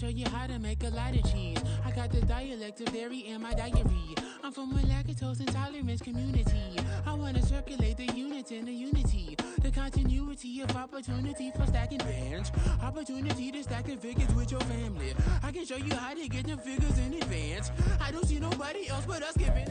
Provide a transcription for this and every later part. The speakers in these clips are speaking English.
show you how to make a lot of cheese. I got the dialect of dairy in my diary. I'm from a lactose intolerance community. I want to circulate the units in the unity. The continuity of opportunity for stacking bands. Opportunity to stack the figures with your family. I can show you how to get them figures in advance. I don't see nobody else but us giving.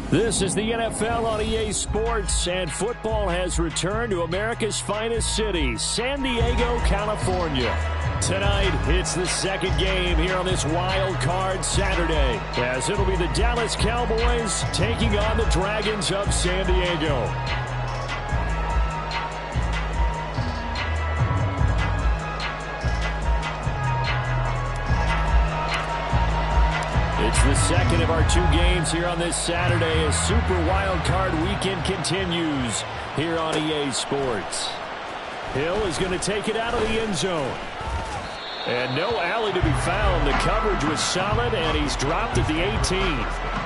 This is the NFL on EA Sports, and football has returned to America's finest city, San Diego, California. Tonight, it's the second game here on this Wild Card Saturday, as it'll be the Dallas Cowboys taking on the Dragons of San Diego. It's the second of our two games here on this Saturday as Super Wild Card Weekend continues here on EA Sports. Hill is going to take it out of the end zone. And no alley to be found. The coverage was solid, and he's dropped at the 18.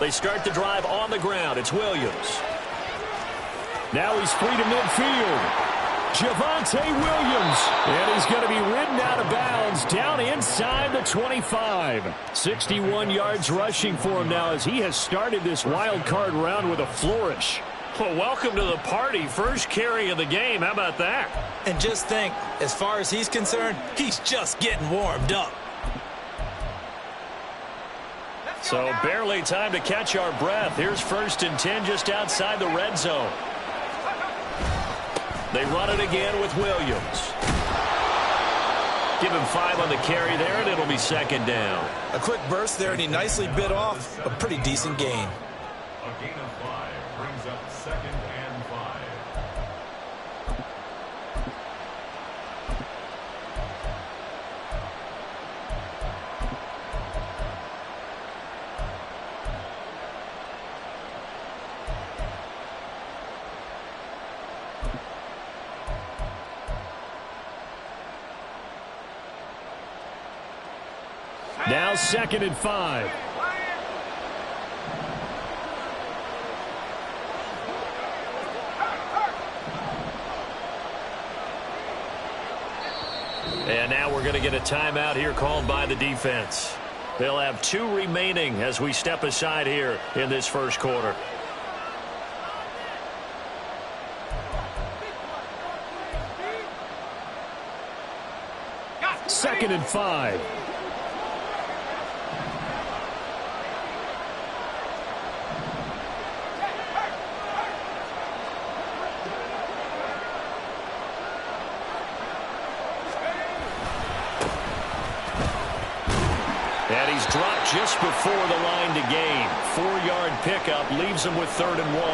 They start the drive on the ground. It's Williams. Now he's free to midfield. Javonte Williams. And he's going to be ridden out of bounds down inside the 25. 61 yards rushing for him now as he has started this wild card round with a flourish. Well, welcome to the party. First carry of the game. How about that? And just think, as far as he's concerned, he's just getting warmed up. So barely time to catch our breath. Here's 1st and 10 just outside the red zone. They run it again with Williams. Give him 5 on the carry there, and it'll be 2nd down. A quick burst there, and he nicely bit off a pretty decent gain. A gain of 5 brings up 2nd and 5. Now 2nd and 5. And now we're going to get a timeout here called by the defense. They'll have 2 remaining as we step aside here in this first quarter. 2nd and 5. And he's dropped just before the line to gain. 4-yard pickup leaves him with 3rd and 1.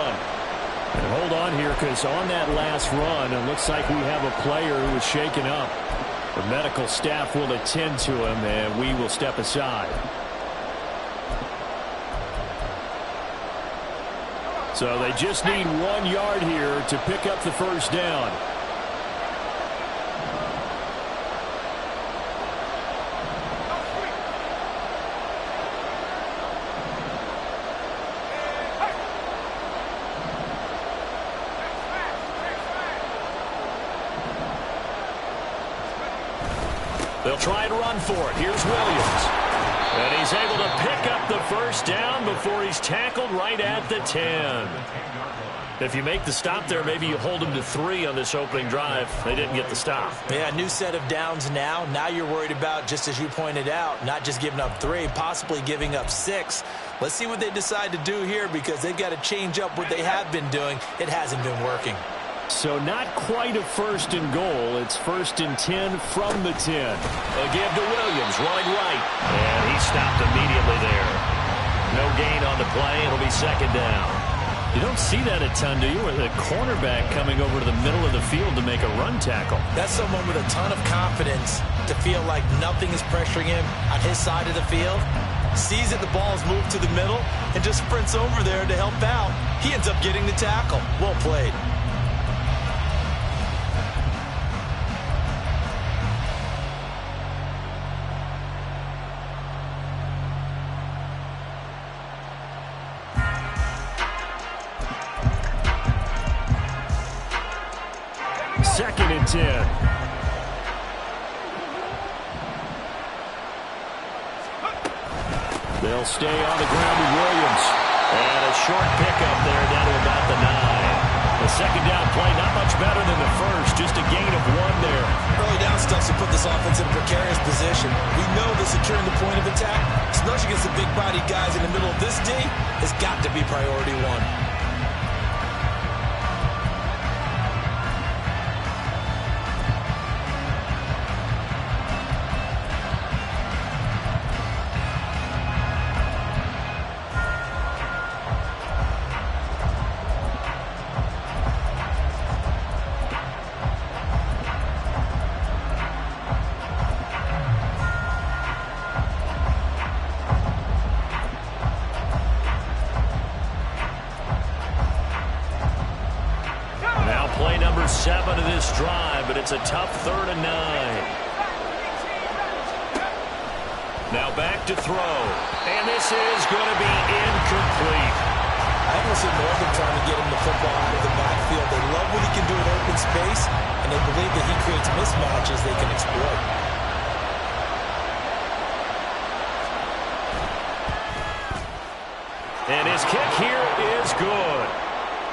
And hold on here, because on that last run, it looks like we have a player who is shaken up. The medical staff will attend to him, and we will step aside. So they just need 1 yard here to pick up the 1st down. They'll try and run for it. Here's Williams. And he's able to pick up the 1st down before he's tackled right at the 10. If you make the stop there, maybe you hold him to 3 on this opening drive. They didn't get the stop. Yeah, new set of downs now. Now you're worried about, just as you pointed out, not just giving up 3, possibly giving up 6. Let's see what they decide to do here, because they've got to change up what they have been doing. It hasn't been working. So not quite a 1st and goal. It's 1st and 10 from the 10. A give to Williams, running right. And he stopped immediately there. No gain on the play. It'll be 2nd down. You don't see that a ton, do you? With a cornerback coming over to the middle of the field to make a run tackle. That's someone with a ton of confidence to feel like nothing is pressuring him on his side of the field. Sees that the ball is moved to the middle and just sprints over there to help out. He ends up getting the tackle. Well played. Second and 10. They'll stay on the ground with Williams. And a short pickup there down to about the 9. The second down play, not much better than the first, just a gain of 1 there. Early down stuff to put this offense in a precarious position. We know that securing the point of attack, especially against the big-bodied guys in the middle of this D, has got to be priority 1. Play number 7 of this drive, but it's a tough 3rd and 9. Now back to throw. And this is going to be incomplete. I almost see more than trying to get him the football out of the backfield. They love what he can do in open space, and they believe that he creates mismatches they can exploit. And his kick here is good.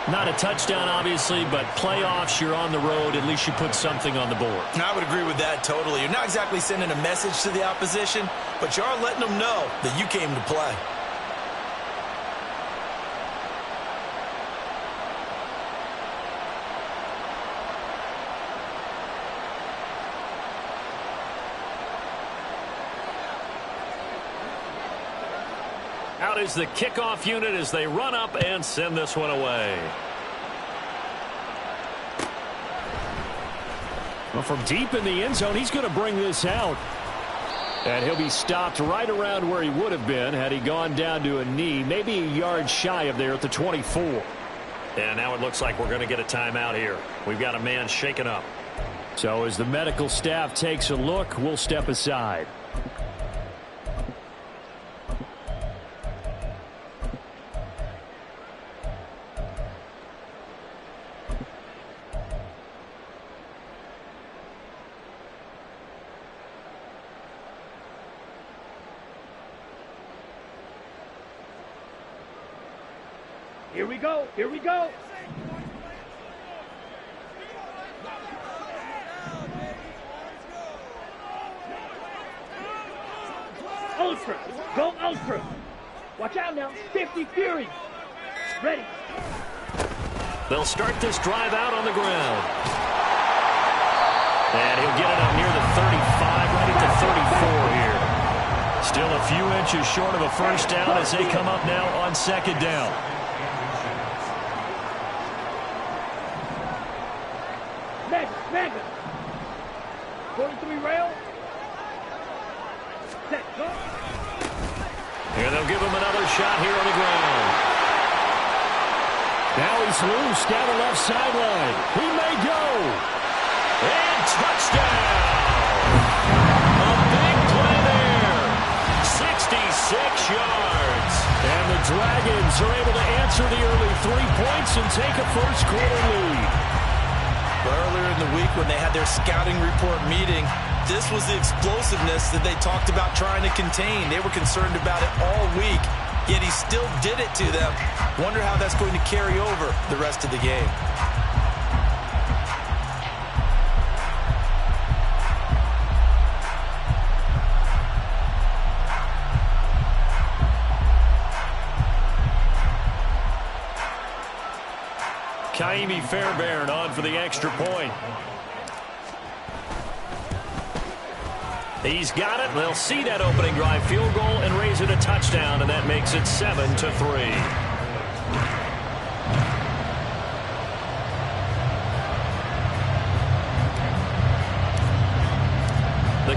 Not a touchdown, obviously, but playoffs, you're on the road. At least you put something on the board. I would agree with that totally. You're not exactly sending a message to the opposition, but you are letting them know that you came to play. Out is the kickoff unit as they run up and send this one away. Well, from deep in the end zone, he's going to bring this out. And he'll be stopped right around where he would have been had he gone down to a knee, maybe a yard shy of there at the 24. And now it looks like we're going to get a timeout here. We've got a man shaken up. So as the medical staff takes a look, we'll step aside. Here we go. Here we go. Ultra. Go Ultra. Watch out now. 50 Fury. Ready. They'll start this drive out on the ground. And he'll get it up near the 35, right at the 34 here. Still a few inches short of a first down as they come up now on second down. Mega. 43 rail. Set. Go. And they'll give him another shot here on the ground. Now he's loose down the left sideline. He may go. And touchdown. A big play there. 66 yards. And the Dragons are able to answer the early 3 points and take a first quarter lead. Earlier in the week when they had their scouting report meeting, this was the explosiveness that they talked about trying to contain. They were concerned about it all week, yet he still did it to them. Wonder how that's going to carry over the rest of the game. Kaimi Fairbairn on for the extra point. He's got it. They'll see that opening drive field goal and raise it a touchdown, and that makes it 7-3.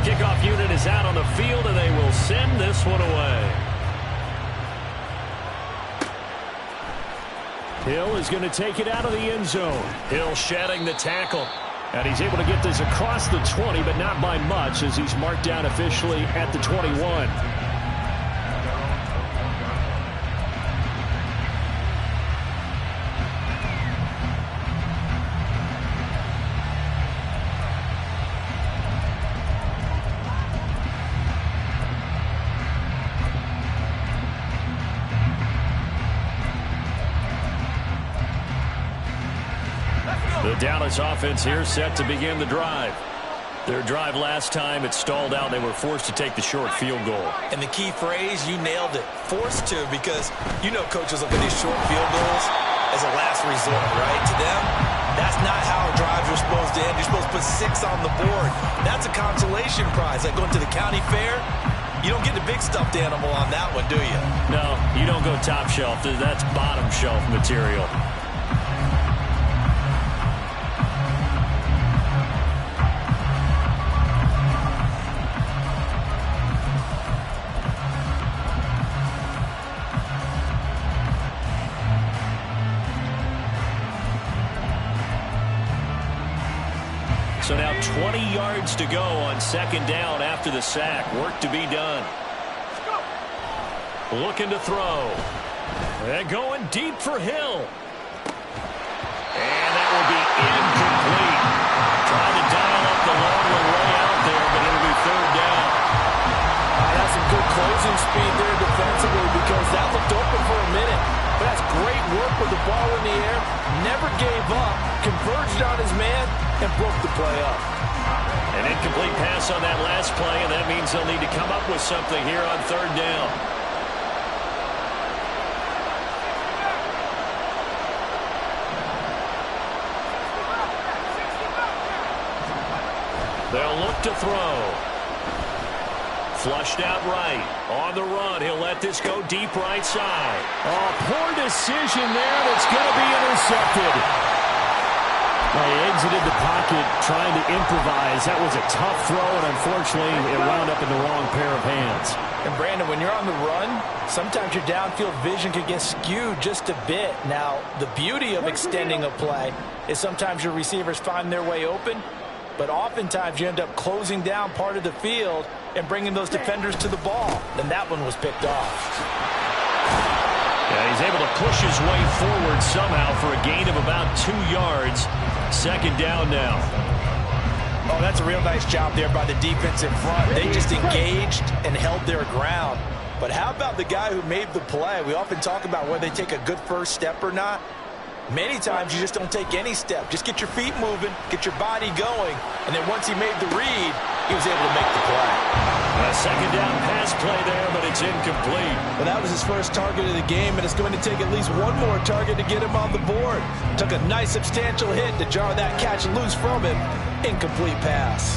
kickoff unit is out on the field, and they will send this one away. Hill is going to take it out of the end zone. Hill shedding the tackle. And he's able to get this across the 20, but not by much, as he's marked down officially at the 21. The Dallas offense here set to begin the drive. Their drive last time, it stalled out. They were forced to take the short field goal. And the key phrase, you nailed it. Forced to, because you know coaches look at these short field goals as a last resort, right? To them, that's not how drives are supposed to end. You're supposed to put 6 on the board. That's a consolation prize. Like going to the county fair, you don't get the big stuffed animal on that one, do you? No, you don't go top shelf. That's bottom shelf material. So now 20 yards to go on second down after the sack. Work to be done. Looking to throw. And going deep for Hill. And that will be incomplete. Trying to dial up the long way out there, but it'll be third down. That's some good closing speed there defensively, because that looked open for a minute. But that's great work with the ball in the air. Never gave up. Converged on his man and broke the play up. An incomplete pass on that last play, and that means they'll need to come up with something here on third down. They'll look to throw. Flushed out right. On the run. He'll let this go deep right side. Oh, poor decision there. That's going to be intercepted. Well, he exited the pocket trying to improvise. That was a tough throw, and unfortunately, it wound up in the wrong pair of hands. And, Brandon, when you're on the run, sometimes your downfield vision can get skewed just a bit. Now, the beauty of extending a play is sometimes your receivers find their way open, but oftentimes you end up closing down part of the field and bringing those defenders to the ball. And that one was picked off. Yeah, he's able to push his way forward somehow for a gain of about 2 yards. Second down now. Oh, that's a real nice job there by the defense in front. They just engaged and held their ground. But how about the guy who made the play? We often talk about whether they take a good first step or not. Many times you just don't take any step. Just get your feet moving, get your body going, and then once he made the read, he was able to make the play. A second down pass play there, but it's incomplete. Well, that was his first target of the game, and it's going to take at least one more target to get him on the board. Took a nice substantial hit to jar that catch loose from him. Incomplete pass.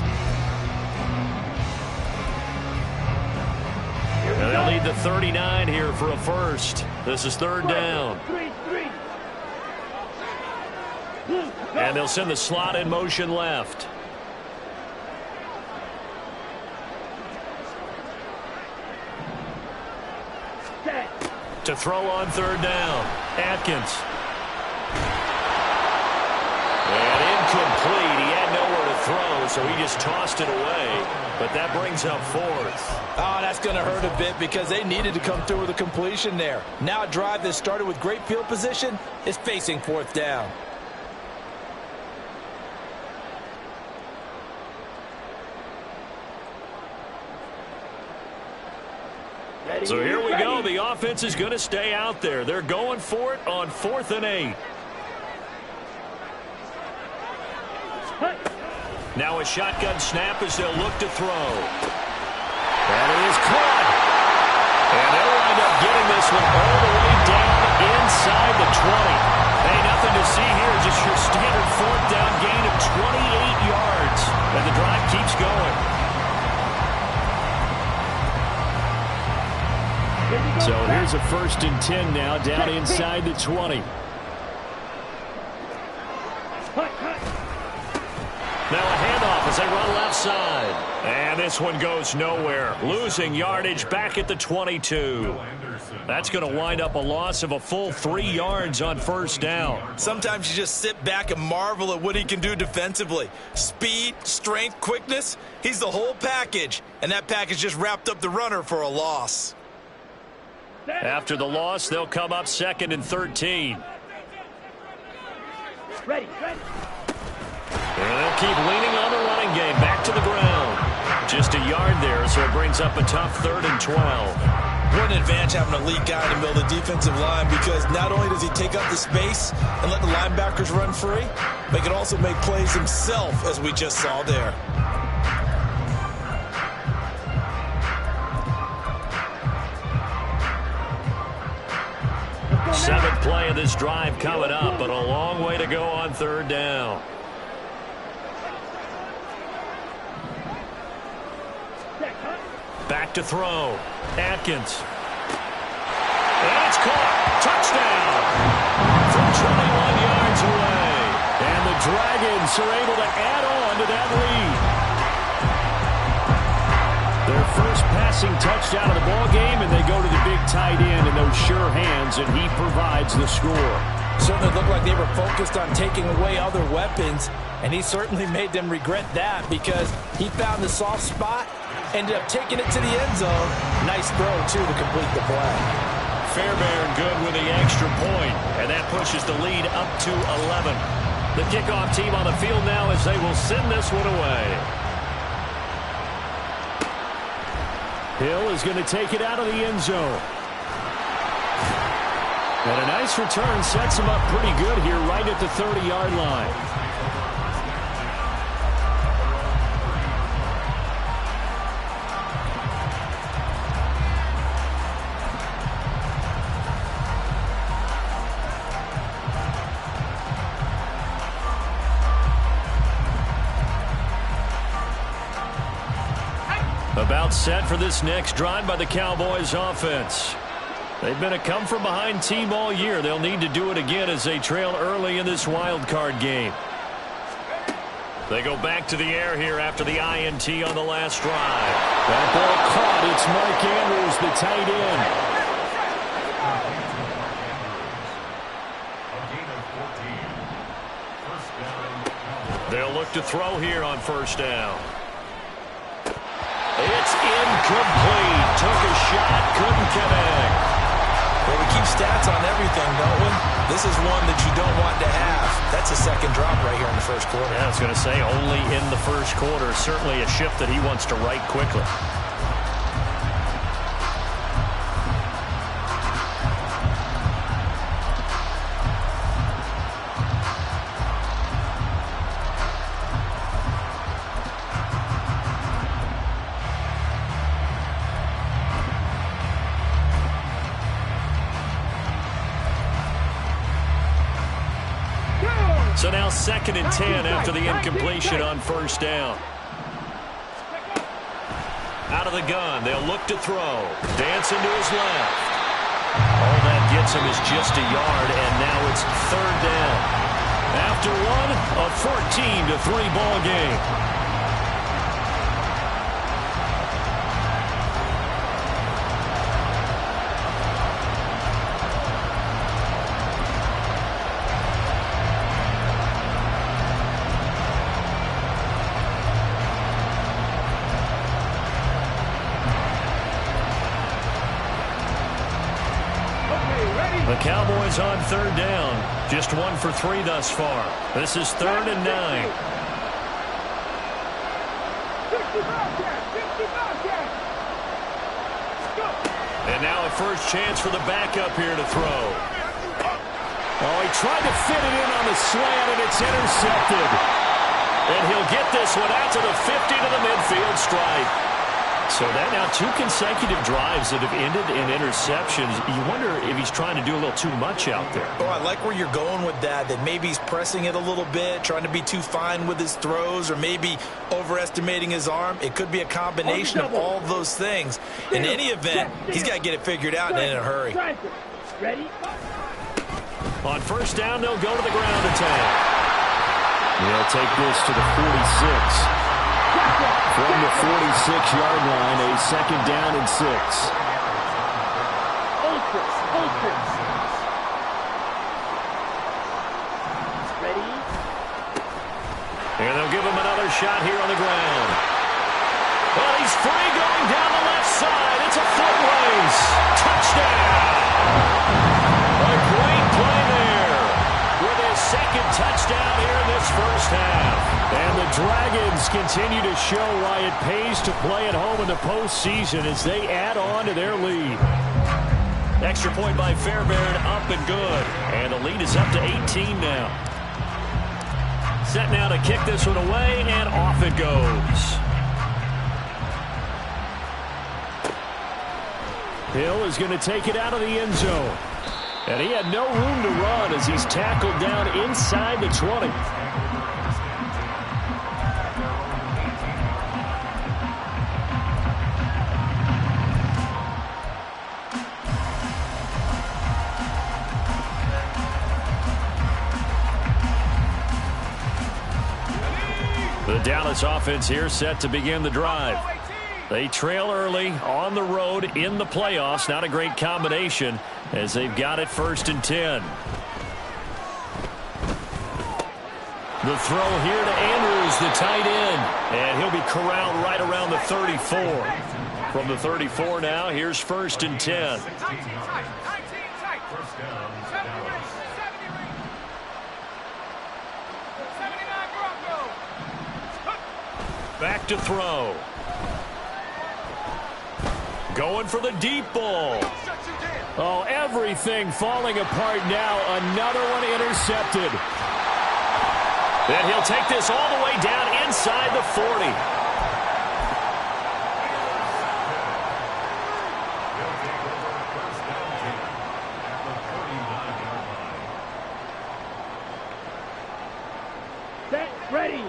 And they'll need the 39 here for a first. This is third down. And they'll send the slot in motion left. To throw on third down. Atkins. And incomplete. He had nowhere to throw, so he just tossed it away. But that brings up fourth. Oh, that's going to hurt a bit because they needed to come through with a completion there. Now a drive that started with great field position is facing fourth down. So here we go. The offense is going to stay out there. They're going for it on 4th and 8. Now a shotgun snap as they'll look to throw. And it is caught. And they'll wind up getting this one all the way down inside the 20. Hey, nothing to see here. Just your standard 4th down gain of 28 yards. And the drive keeps going. So here's a 1st and 10 now, down inside the 20. Now a handoff, as they run left side. And this one goes nowhere. Losing yardage back at the 22. That's going to wind up a loss of a full 3 yards on first down. Sometimes you just sit back and marvel at what he can do defensively. Speed, strength, quickness. He's the whole package. And that package just wrapped up the runner for a loss. After the loss, they'll come up 2nd and 13. Ready. And they'll keep leaning on the running game. Back to the ground. Just a yard there, so it brings up a tough 3rd and 12. What an advantage having a lead guy in the middle of the defensive line, because not only does he take up the space and let the linebackers run free, but he can also make plays himself, as we just saw there. Seventh play of this drive coming up, but a long way to go on 3rd down. Back to throw. Atkins. And it's caught. Touchdown. From 21 yards away. And the Dragons are able to add on to that lead. Their first passing touchdown of the ball game, and they go to the big tight end in those sure hands, and he provides the score. Certainly looked like they were focused on taking away other weapons, and he certainly made them regret that, because he found the soft spot, ended up taking it to the end zone. Nice throw, too, to complete the play. Fairbairn good with the extra point, and that pushes the lead up to 11. The kickoff team on the field now as they will send this one away. Hill is going to take it out of the end zone. And a nice return sets him up pretty good here right at the 30-yard line. About set for this next drive by the Cowboys offense. They've been a come-from-behind team all year. They'll need to do it again as they trail early in this wild card game. They go back to the air here after the INT on the last drive. That ball caught. It's Mark Andrews, the tight end. They'll look to throw here on first down. It's incomplete. Took a shot, couldn't connect. Well, we keep stats on everything, don't we? This is one that you don't want to have. That's a second drop right here in the first quarter. Yeah, I was going to say only in the first quarter. Certainly a shift that he wants to right quickly. So now 2nd and 10 after the incompletion on first down. Out of the gun, they'll look to throw. Dancing to his left. All that gets him is just a yard, and now it's 3rd down. After one, a 14-3 ball game. The Cowboys on 3rd down. Just 1 for 3 thus far. This is 3rd and 9. And now a first chance for the backup here to throw. Oh, he tried to fit it in on the slant, and it's intercepted. And he'll get this one out to the 50 to the midfield stripe. So that now 2 consecutive drives that have ended in interceptions. You wonder if he's trying to do a little too much out there. Oh, I like where you're going with that maybe he's pressing it a little bit, trying to be too fine with his throws, or maybe overestimating his arm. It could be a combination of all those things. In any event, he's got to get it figured out and in a hurry. Ready? On first down, they'll go to the ground attack. They'll take this to the 46. From the 46-yard line, a second down and 6. Ultra. Ready? And they'll give him another shot here on the ground. Well, he's free going down the left side. It's a foot race. Touchdown. A great play there with his second touchdown here in this first half. And the Dragons continue to show why it pays to play at home in the postseason as they add on to their lead. Extra point by Fairbairn, up and good. And the lead is up to 18 now. Set now to kick this one away, and off it goes. Hill is going to take it out of the end zone. And he had no room to run as he's tackled down inside the 20. The Dallas offense here set to begin the drive. They trail early on the road in the playoffs. Not a great combination as they've got it 1st and 10. The throw here to Andrews, the tight end. And he'll be corralled right around the 34. From the 34 now, here's 1st and 10. Back to throw. Going for the deep ball. Oh, everything falling apart now. Another one intercepted. Then he'll take this all the way down inside the 40. Set, ready.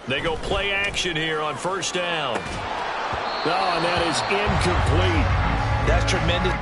They go play action here on 1st down. Oh, and that is incomplete. That's tremendous.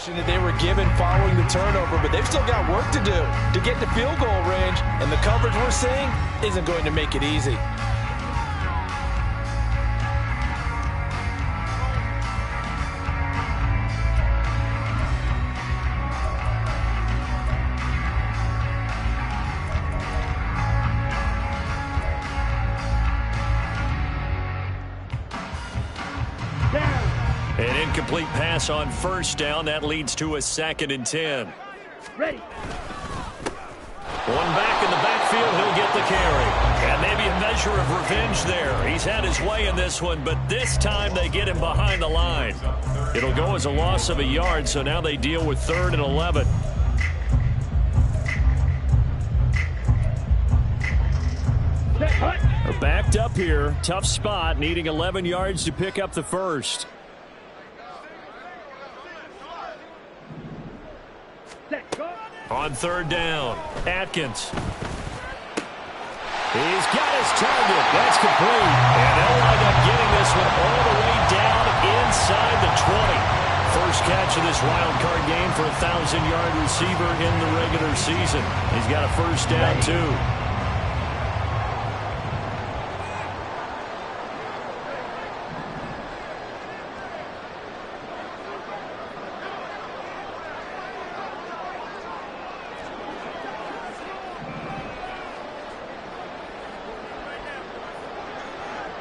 That they were given following the turnover, but they've still got work to do to get to field goal range, and the coverage we're seeing isn't going to make it easy. An incomplete pass on 1st down. That leads to a 2nd and 10. Ready. One back in the backfield. He'll get the carry. And maybe a measure of revenge there. He's had his way in this one, but this time they get him behind the line. It'll go as a loss of a yard, so now they deal with 3rd and 11. They're backed up here. Tough spot, needing 11 yards to pick up the first. On 3rd down, Atkins. He's got his target. That's complete. And they'll wind up getting this one all the way down inside the 20. First catch of this wild card game for a 1,000-yard receiver in the regular season. He's got a first down, too.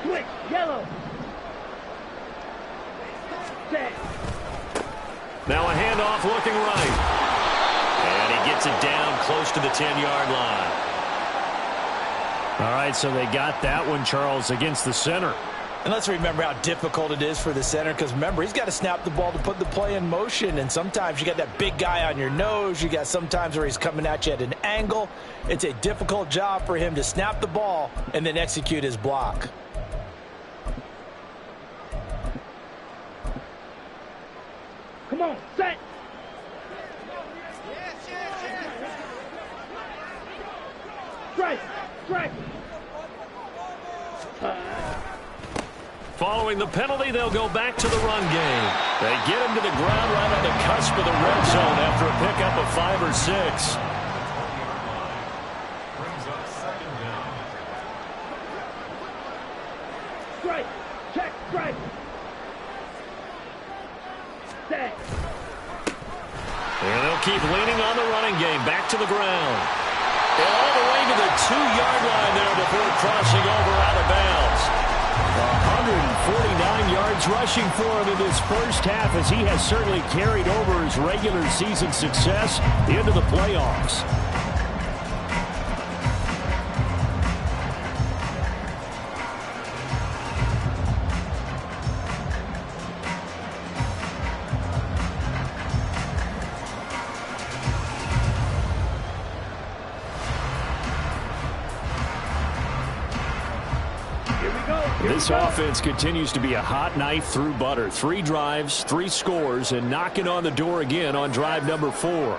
Switch, yellow. Set. Now a handoff looking right. And he gets it down close to the 10-yard line. All right, so they got that one, Charles, against the center. And let's remember how difficult it is for the center, because remember, he's got to snap the ball to put the play in motion, and sometimes you got that big guy on your nose. You got sometimes where he's coming at you at an angle. It's a difficult job for him to snap the ball and then execute his block. Come on, set. Strike, strike. Following the penalty, they'll go back to the run game. They get him to the ground right on the cusp of the red zone after a pickup of 5 or 6. Brings up second down. Strike, check, strike. Set. And they'll keep leaning on the running game. Back to the ground. And all the way to the 2-yard line there before crossing over out of bounds. 149 yards rushing for him in this first half, as he has certainly carried over his regular season success into the playoffs. This offense continues to be a hot knife through butter. 3 drives, 3 scores, and knocking on the door again on drive number 4.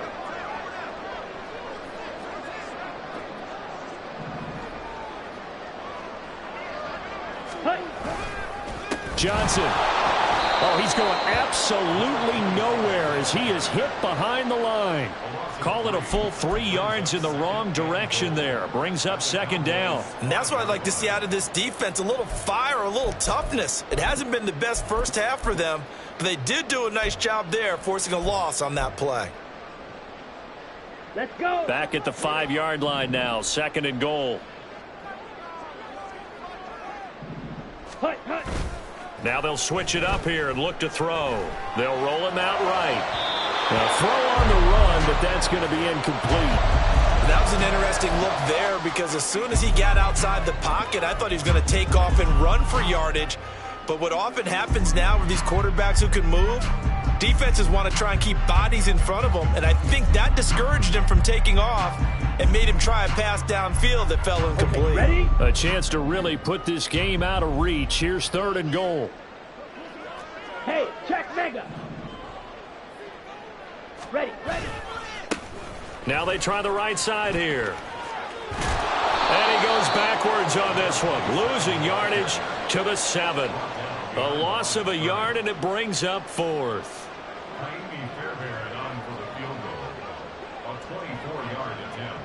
Johnson. Oh, he's going absolutely nowhere as he is hit behind the line. Call it a full 3 yards in the wrong direction there. Brings up second down. And that's what I'd like to see out of this defense, a little fire, a little toughness. It hasn't been the best first half for them, but they did do a nice job there, forcing a loss on that play. Let's go. Back at the 5-yard line now, second and goal. Hut, hut. Now they'll switch it up here and look to throw. They'll roll him out right. Now throw on the run, but that's going to be incomplete. That was an interesting look there, because as soon as he got outside the pocket, I thought he was going to take off and run for yardage. But what often happens now with these quarterbacks who can move, defenses want to try and keep bodies in front of them, and I think that discouraged him from taking off and made him try a pass downfield that fell incomplete. Okay, ready? A chance to really put this game out of reach. Here's third and goal. Hey, check mega. Ready, ready. Now they try the right side here. And he goes backwards on this one, losing yardage to the 7. A loss of a yard, and it brings up 4th. Jaime Fairbairn on for the field goal. A 24-yard attempt.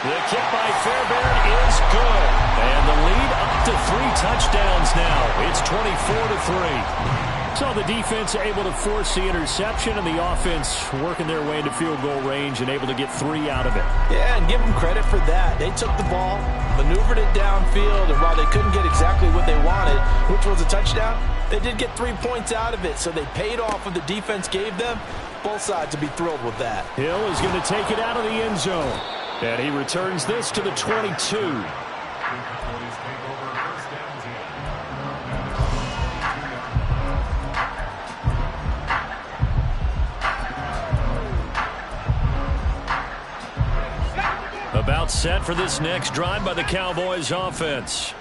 The kick by Fairbairn is good. And the lead up to 3 touchdowns now. It's 24-3. So the defense able to force the interception, and the offense working their way into field goal range and able to get 3 out of it. Yeah, and give them credit for that. They took the ball, maneuvered it downfield, and while they couldn't get exactly what they wanted, which was a touchdown, they did get 3 points out of it, so they paid off what the defense gave them. Both sides would be thrilled with that. Hill is going to take it out of the end zone, and he returns this to the 22. About set for this next drive by the Cowboys offense.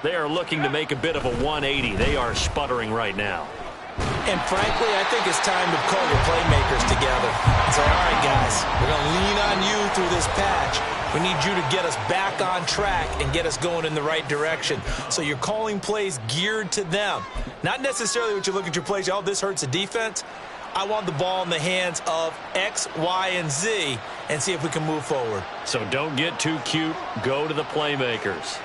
They are looking to make a bit of a 180. They are sputtering right now. And frankly, I think it's time to call your playmakers together and say, all right, guys, we're going to lean on you through this this patch. We need you to get us back on track and get us going in the right direction. So you're calling plays geared to them. Not necessarily what you look at your plays, oh, this hurts the defense. I want the ball in the hands of X, Y, and Z and see if we can move forward. So don't get too cute. Go to the playmakers.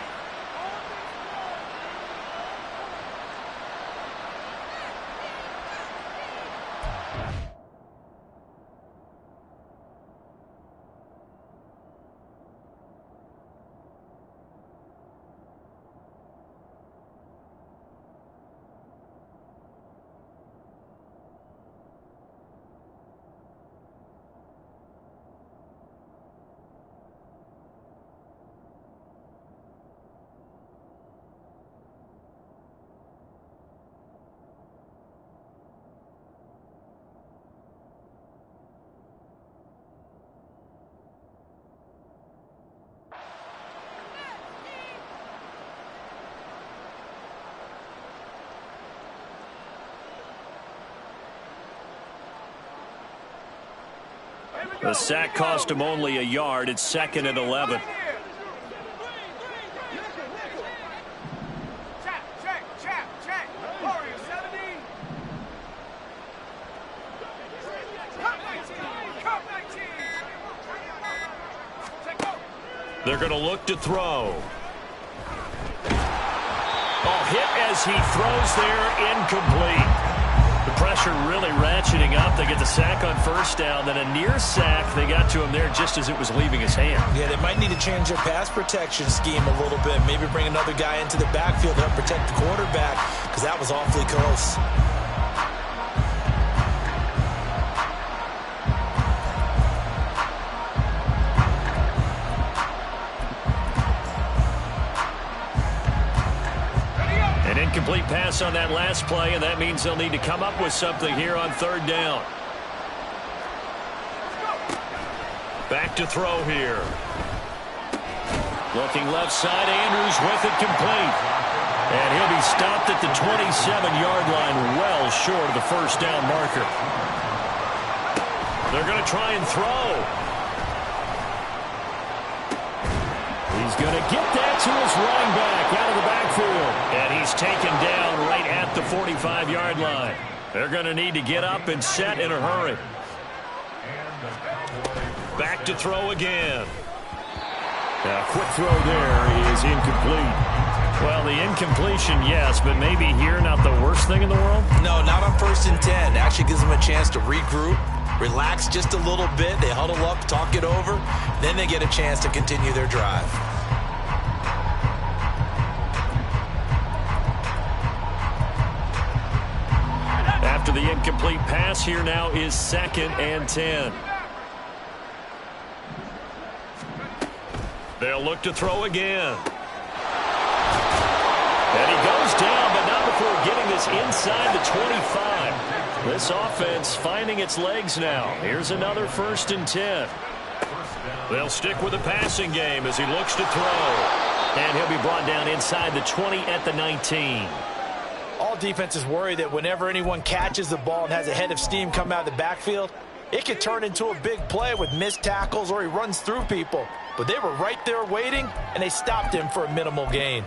The sack cost him only a yard. It's 2nd and 11. They're going to look to throw. Hit as he throws there, incomplete. The pressure really ratcheting up. They get the sack on first down, then a near sack. They got to him there just as it was leaving his hand. Yeah, they might need to change their pass protection scheme a little bit. Maybe bring another guy into the backfield to help protect the quarterback, because that was awfully close. Incomplete pass on that last play, and that means they'll need to come up with something here on 3rd down. Back to throw here. Looking left side, Andrews with it, complete. And he'll be stopped at the 27-yard line, well short of the first down marker. They're going to try and throw. He's going to get that to his running back out of the backfield. And he's taken down right at the 45-yard line. They're going to need to get up and set in a hurry. Back to throw again. A quick throw there is incomplete. Well, the incompletion, yes, but maybe here not the worst thing in the world? No, not on 1st and 10. Actually gives them a chance to regroup, relax just a little bit. They huddle up, talk it over. Then they get a chance to continue their drive. After the incomplete pass, here now is 2nd and 10. They'll look to throw again. And he goes down, but not before getting this inside the 25. This offense finding its legs now. Here's another 1st and 10. They'll stick with the passing game as he looks to throw. And he'll be brought down inside the 20 at the 19. All defenses worry that whenever anyone catches the ball and has a head of steam come out of the backfield, it could turn into a big play with missed tackles or he runs through people. But they were right there waiting, and they stopped him for a minimal gain.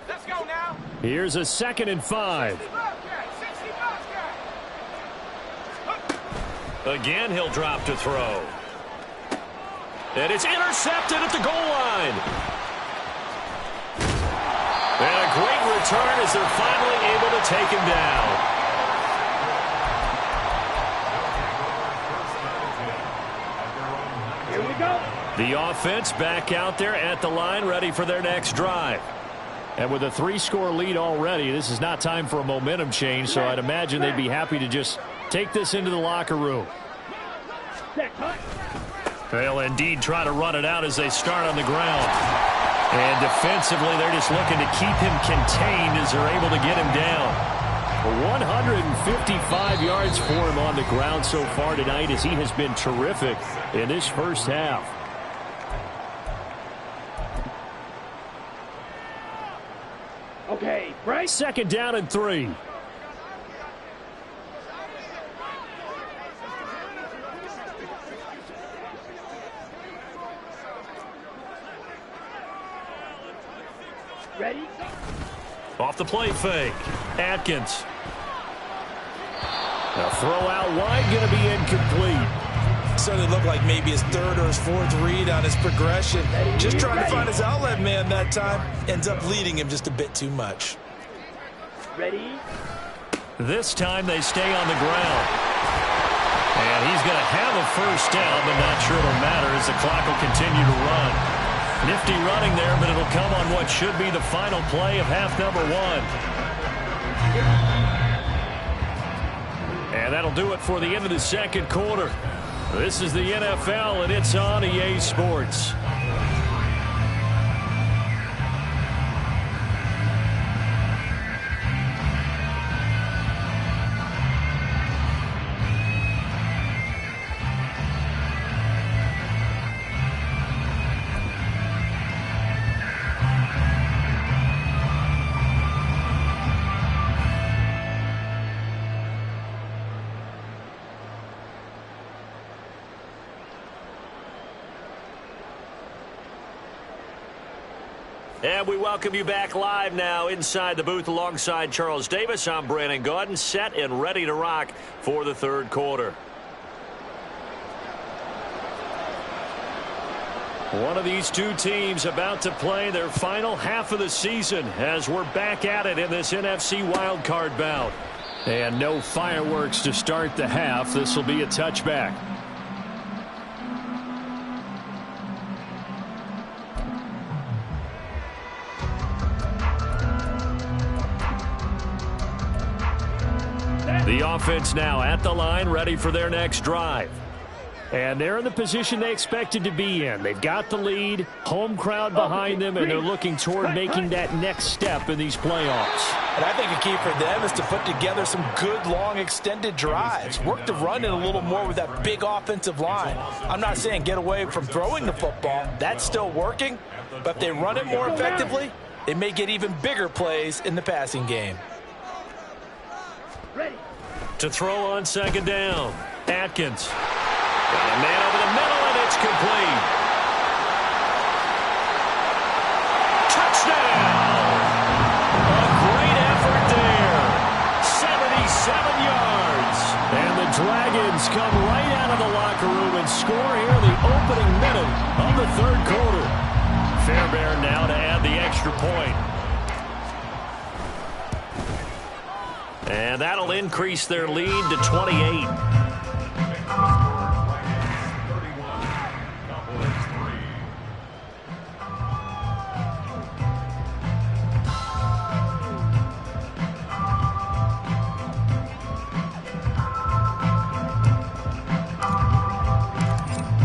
Let's go now. Here's a 2nd and 5. Again, he'll drop to throw. And it's intercepted at the goal line. And a great return as they're finally able to take him down. Here we go. The offense back out there at the line, ready for their next drive. And with a 3-score lead already, this is not time for a momentum change, so I'd imagine they'd be happy to just take this into the locker room. They'll indeed try to run it out as they start on the ground. And defensively, they're just looking to keep him contained as they're able to get him down. 155 yards for him on the ground so far tonight as he has been terrific in this first half. Okay, right. 2nd down and 3. Off the play fake. Atkins. A throw out wide, going to be incomplete. Certainly looked like maybe his third or his fourth read on his progression. Just trying to find his outlet man that time. Ends up leading him just a bit too much. Ready? This time they stay on the ground. And he's going to have a first down, but not sure it'll matter as the clock will continue to run. Nifty running there, but it'll come on what should be the final play of half number 1. And that'll do it for the end of the second quarter. This is the NFL, and it's on EA Sports. And we welcome you back live now inside the booth alongside Charles Davis. I'm Brandon Gaudin, set and ready to rock for the third quarter. One of these two teams about to play their final half of the season as we're back at it in this NFC wildcard bout. And no fireworks to start the half. This will be a touchback. The offense now at the line, ready for their next drive. And they're in the position they expected to be in. They've got the lead, home crowd behind them, and they're looking toward making that next step in these playoffs. And I think a key for them is to put together some good, long, extended drives. Work to run it a little more with that big offensive line. I'm not saying get away from throwing the football. That's still working. But if they run it more effectively, they may get even bigger plays in the passing game. Ready. To throw on second down, Atkins. Got a man over the middle, and it's complete. Touchdown! A great effort there. 77 yards. And the Dragons come right out of the locker room and score here in the opening minute of the third quarter. Fairbairn now to add the extra point. And that'll increase their lead to 28.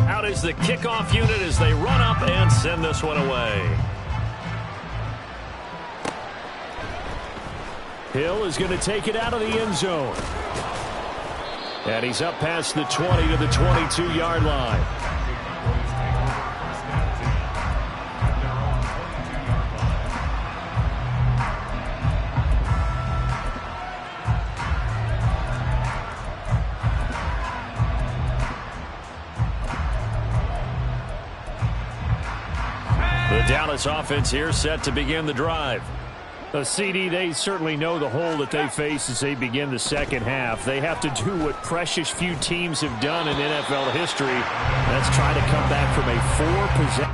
Out is the kickoff unit as they run up and send this one away. Hill is going to take it out of the end zone. And he's up past the 20 to the 22-yard line. The Dallas offense here set to begin the drive. CD, they certainly know the hole that they face as they begin the second half. They have to do what precious few teams have done in NFL history. That's try to come back from a 4-possession.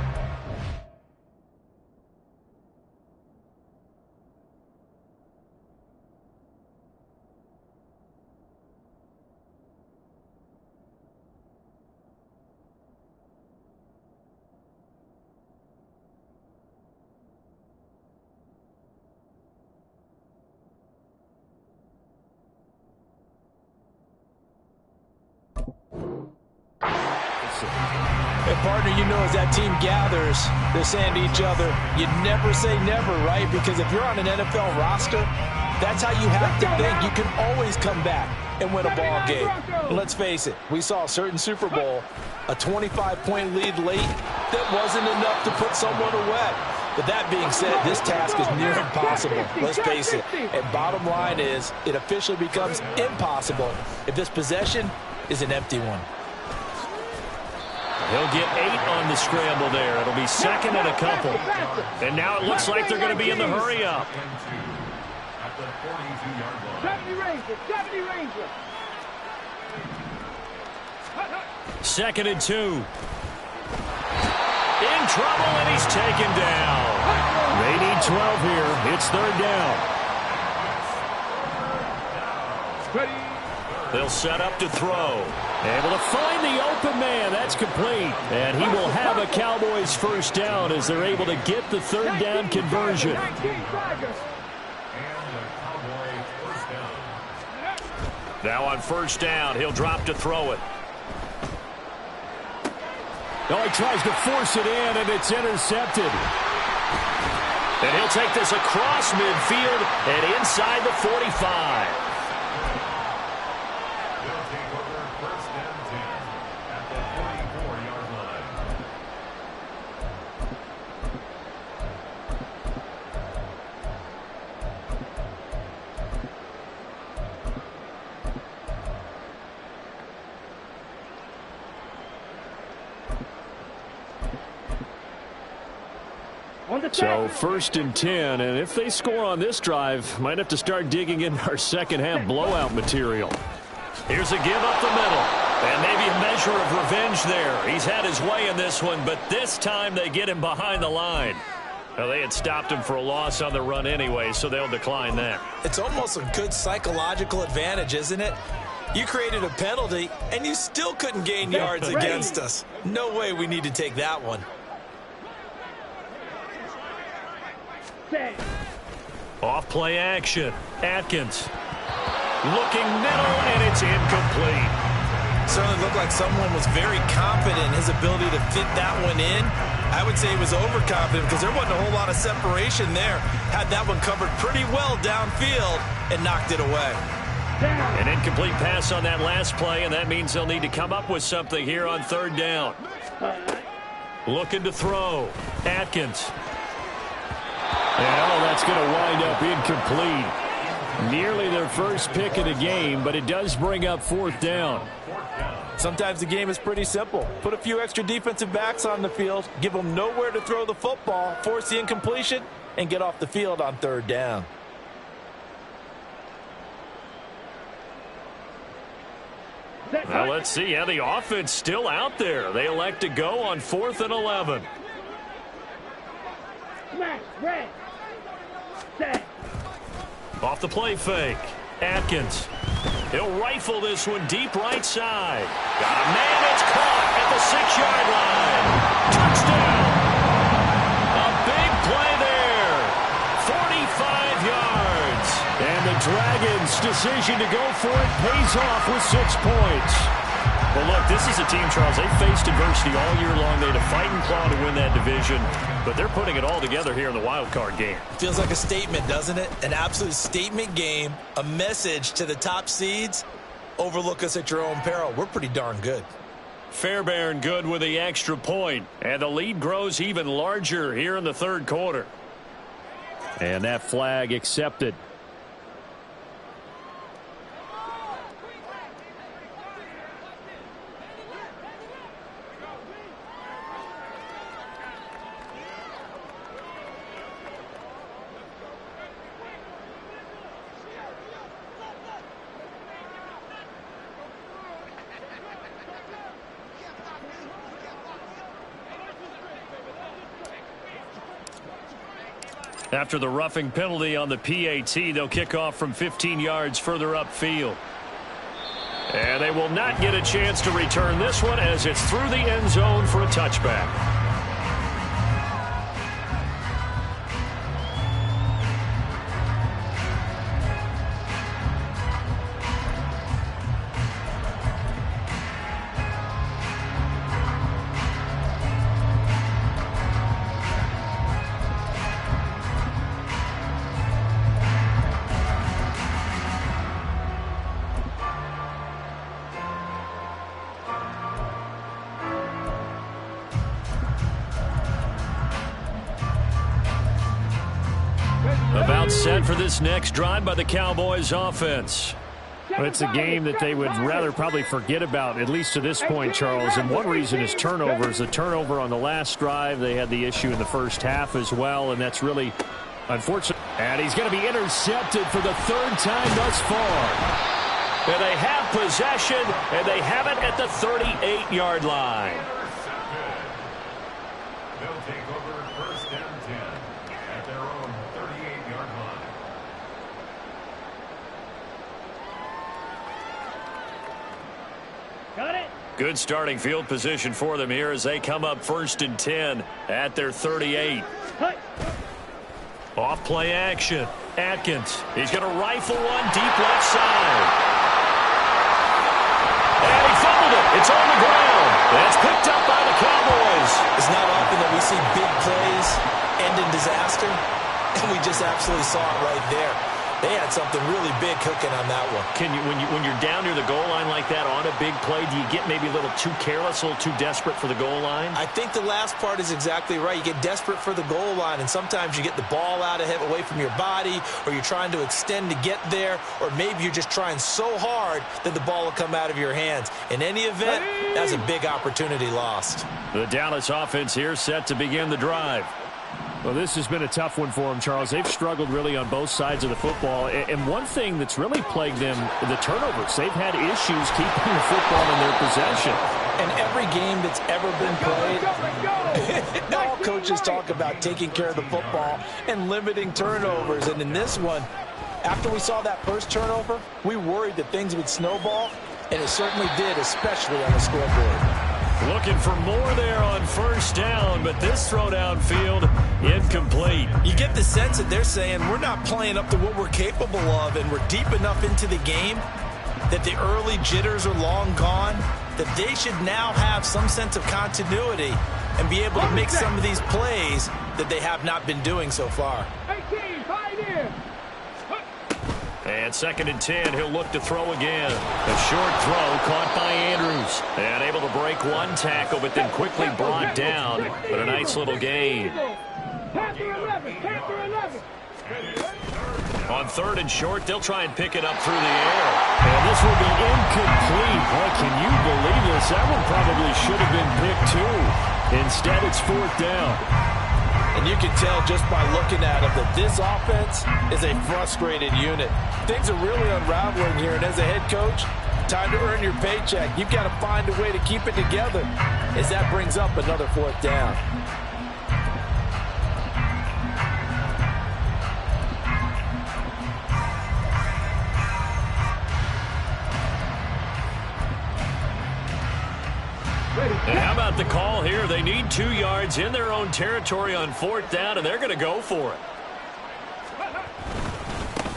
Partner, you know, as that team gathers, they're saying to each other, you never say never, right? Because if you're on an NFL roster, that's how you have to think. You can always come back and win a ball game. And let's face it, we saw a certain Super Bowl, a 25-point lead late that wasn't enough to put someone away. But that being said, this task is near impossible. Let's face it. And bottom line is, it officially becomes impossible if this possession is an empty one. He'll get 8 on the scramble there. It'll be second and a couple. And now it looks like they're going to be in the hurry-up. at the 42-yard line. 70 Ranger, 70 Ranger. 2nd and 2. In trouble, and he's taken down. They need 12 here. It's 3rd down. Ready. They'll set up to throw. Able to find the open man. That's complete. And he will have a Cowboys 1st down as they're able to get the 3rd down conversion. And the Cowboy 1st down. Now on 1st down, he'll drop to throw it. Oh, he tries to force it in, and it's intercepted. And he'll take this across midfield and inside the 45. They'll take over 1st and 10 at the 44-yard line. So 1st and 10, and if they score on this drive, might have to start digging in our second-half blowout material. Here's a give up the middle, and maybe a measure of revenge there. He's had his way in this one, but this time they get him behind the line. Well, they had stopped him for a loss on the run anyway, so they'll decline that. It's almost a good psychological advantage, isn't it? You created a penalty, and you still couldn't gain yards against us. No way we need to take that one. Off play action. Atkins looking middle, and it's incomplete. Certainly looked like someone was very confident in his ability to fit that one in. I would say he was overconfident because there wasn't a whole lot of separation there. Had that one covered pretty well downfield and knocked it away. An incomplete pass on that last play, and that means they'll need to come up with something here on 3rd down. Looking to throw. Atkins. And that's going to wind up incomplete. Nearly their first pick of the game, but it does bring up 4th down. Sometimes the game is pretty simple. Put a few extra defensive backs on the field, give them nowhere to throw the football, force the incompletion, and get off the field on 3rd down. Well, let's see how the offense still out there. They elect to go on 4th and 11. Red. Set. Off the play fake. Atkins. He'll rifle this one deep right side. Got a man. It's caught at the 6-yard line. Touchdown. A big play there. 45 yards. And the Dragons' decision to go for it pays off with 6 points. Well, look, this is a team, Charles, they faced adversity all year long. They had to fight and claw to win that division, but they're putting it all together here in the wild card game. Feels like a statement, doesn't it? An absolute statement game, a message to the top seeds. Overlook us at your own peril. We're pretty darn good. Fairbairn good with the extra point, and the lead grows even larger here in the 3rd quarter. And that flag accepted. After the roughing penalty on the PAT, they'll kick off from 15 yards further upfield. And they will not get a chance to return this one as it's through the end zone for a touchback. About set for this next drive by the Cowboys offense. Well, it's a game that they would rather probably forget about, at least to this point, Charles. And one reason is turnovers. A turnover on the last drive. They had the issue in the first half as well, and that's really Unfortunately, and he's going to be intercepted for the third time thus far. And they have possession, and they have it at the 38-yard line. They'll take over first and 10 at their own 38-yard line. Got it. Good starting field position for them here as they come up first and 10 at their 38. Cut. Off play action. Atkins. He's going to rifle one deep left side. And he fumbled it. It's on the ground. That's picked up by the Cowboys. It's not often that we see big plays end in disaster, and we just absolutely saw it right there. They had something really big cooking on that one. Can you, when you're down near the goal line like that on a big play, do you get maybe a little too careless, a little too desperate for the goal line? I think the last part is exactly right. You get desperate for the goal line, and sometimes you get the ball out ahead, away from your body, or you're trying to extend to get there, or maybe you're just trying so hard that the ball will come out of your hands. In any event, that's a big opportunity lost. The Dallas offense here set to begin the drive. Well, this has been a tough one for them, Charles. They've struggled really on both sides of the football. And one thing that's really plagued them, the turnovers. They've had issues keeping the football in their possession. And every game that's ever been played, all coaches talk about taking care of the football and limiting turnovers. And in this one, after we saw that first turnover, we worried that things would snowball, and it certainly did, especially on the scoreboard. Looking for more there on first down, but this throw downfield incomplete. You get the sense that they're saying we're not playing up to what we're capable of, and we're deep enough into the game that the early jitters are long gone, that they should now have some sense of continuity and be able to make some of these plays that they have not been doing so far. 18, pioneer. And second and 10, he'll look to throw again. A short throw caught by Andrews. And able to break one tackle, but then quickly brought down. But a nice little gain. Panther 11, Panther 11. On third and short, they'll try and pick it up through the air. And this will be incomplete. Boy, can you believe this? That one probably should have been picked too. Instead, it's fourth down. And you can tell just by looking at them that this offense is a frustrated unit. Things are really unraveling here, and as a head coach, time to earn your paycheck. You've got to find a way to keep it together as that brings up another fourth down. And how about the call here? They need 2 yards in their own territory on fourth down, and they're going to go for it.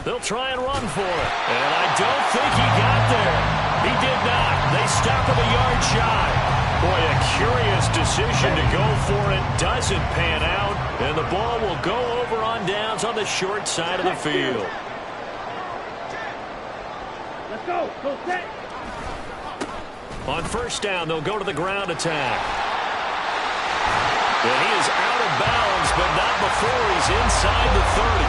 They'll try and run for it. And I don't think he got there. He did not. They stop him a yard shy. Boy, a curious decision to go for it. Doesn't pan out. And the ball will go over on downs on the short side of the field. Let's go. Go set. On first down, they'll go to the ground attack. And he is out of bounds, but not before he's inside the 30.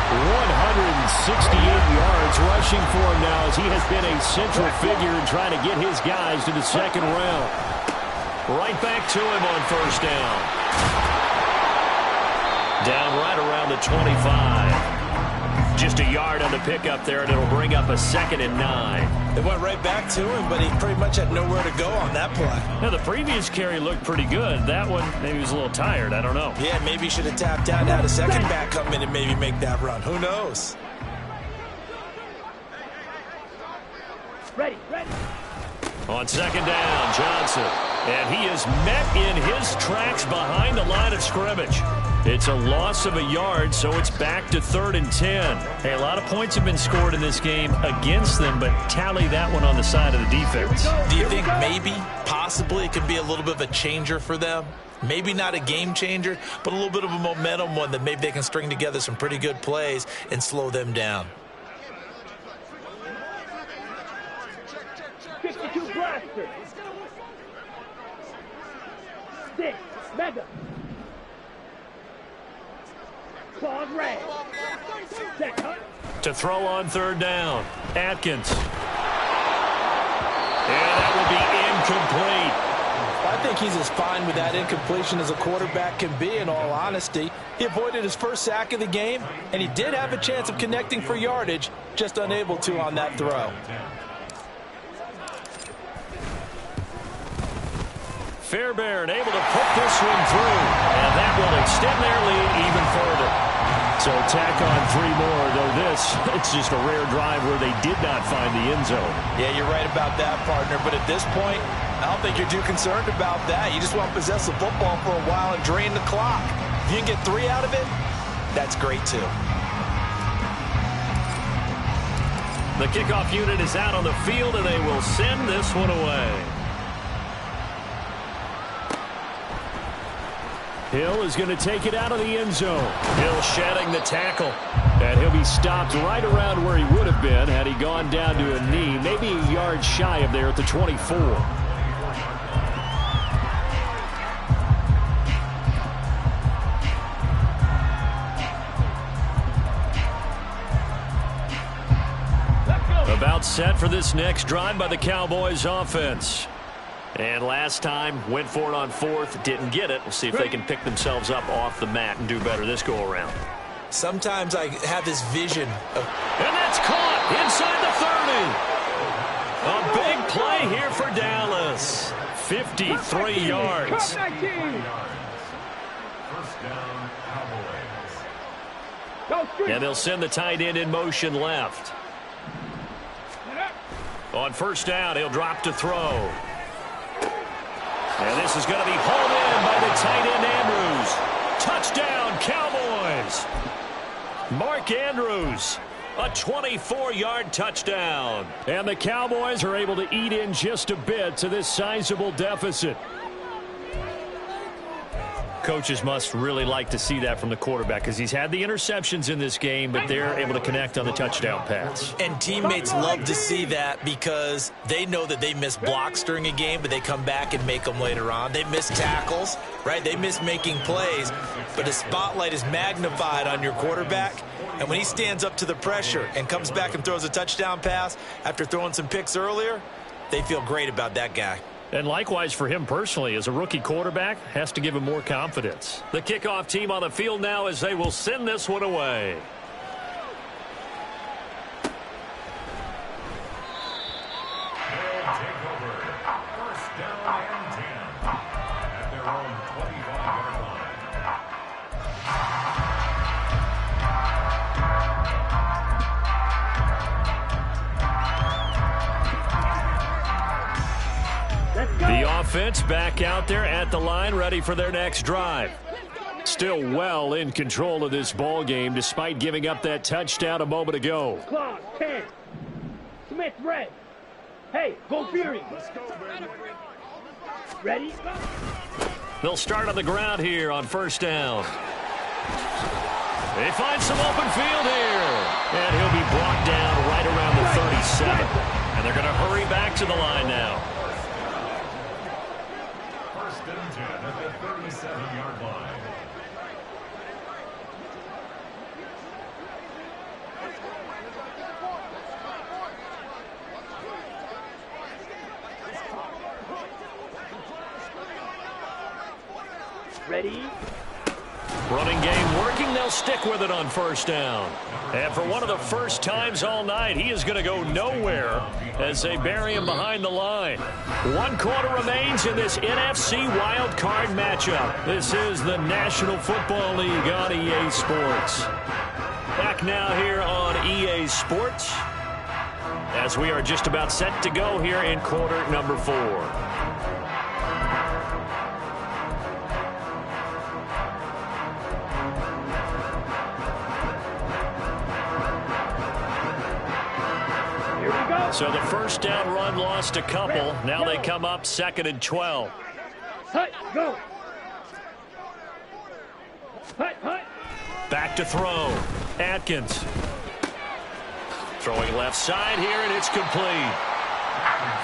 168 yards rushing for him now as he has been a central figure in trying to get his guys to the second round. Right back to him on first down. Down right around the 25. Just a yard on the pickup there, and it'll bring up a 2nd and 9. It went right back to him, but he pretty much had nowhere to go on that play. Now, the previous carry looked pretty good. That one, maybe he was a little tired. I don't know. Yeah, maybe he should have tapped out, had a second back come in and maybe make that run. Who knows? Ready, ready. On second down, Johnson. And he is met in his tracks behind the line of scrimmage. It's a loss of a yard, so it's back to 3rd and 10. Hey, a lot of points have been scored in this game against them, but tally that one on the side of the defense. Do you think maybe, possibly, it could be a little bit of a changer for them? Maybe not a game changer, but a little bit of a momentum one that maybe they can string together some pretty good plays and slow them down. 52 blaster. 6, mega. Claws red. Set, huh? To throw on third down, Atkins. And that will be incomplete. By think he's as fine with that incompletion as a quarterback can be, in all honesty. He avoided his first sack of the game, and he did have a chance of connecting for yardage, just unable to on that throw. Fairbairn able to put this one through, and that will extend their lead even further. So tack on 3 more, though it's just a rare drive where they did not find the end zone. Yeah, you're right about that, partner, but at this point, I don't think you're too concerned about that. You just want to possess the football for a while and drain the clock. If you can get 3 out of it, that's great too. The kickoff unit is out on the field, and they will send this one away. Hill is going to take it out of the end zone. Hill shedding the tackle. And he'll be stopped right around where he would have been had he gone down to a knee, maybe a yard shy of there at the 24. About set for this next drive by the Cowboys offense. And last time, went for it on 4th, didn't get it. We'll see if they can pick themselves up off the mat and do better this go-around. Sometimes I have this vision of... And that's caught inside the 30. A big play here for Dallas. 53 yards. First down, Cowboys. And they'll send the tight end in motion left. On first down, he'll drop to throw. And this is going to be hauled in by the tight end Andrews. Touchdown, Cowboys. Mark Andrews, a 24-yard touchdown. And the Cowboys are able to eat in just a bit to this sizable deficit. Coaches must really like to see that from the quarterback because he's had the interceptions in this game, but they're able to connect on the touchdown pass. And teammates love to see that because they know that they miss blocks during a game, but they come back and make them later on. They miss tackles, right? They miss making plays, but the spotlight is magnified on your quarterback. And when he stands up to the pressure and comes back and throws a touchdown pass after throwing some picks earlier, they feel great about that guy. And likewise for him personally, as a rookie quarterback, has to give him more confidence. The kickoff team on the field now as they will send this one away. They'll take over. First down and 10 at their own 25-yard line. The offense back out there at the line, ready for their next drive. Still well in control of this ball game, despite giving up that touchdown a moment ago. Clock, 10. Smith, red. Hey, go Fury. Ready? They'll start on the ground here on first down. They find some open field here. And he'll be brought down right around the 37. And they're going to hurry back to the line now. First and 10 at the 37-yard line. Ready? Running game working. They'll stick with it on first down. And for one of the first times all night, he is going to go nowhere as they bury him behind the line. 1 quarter remains in this NFC wild card matchup. This is the National Football League on EA Sports. Back now here on EA Sports as we are just about set to go here in quarter number 4. So the first down run lost a couple. Now they come up 2nd and 12. Hut, go. Hut, hut. Back to throw. Atkins. Throwing left side here, and it's complete.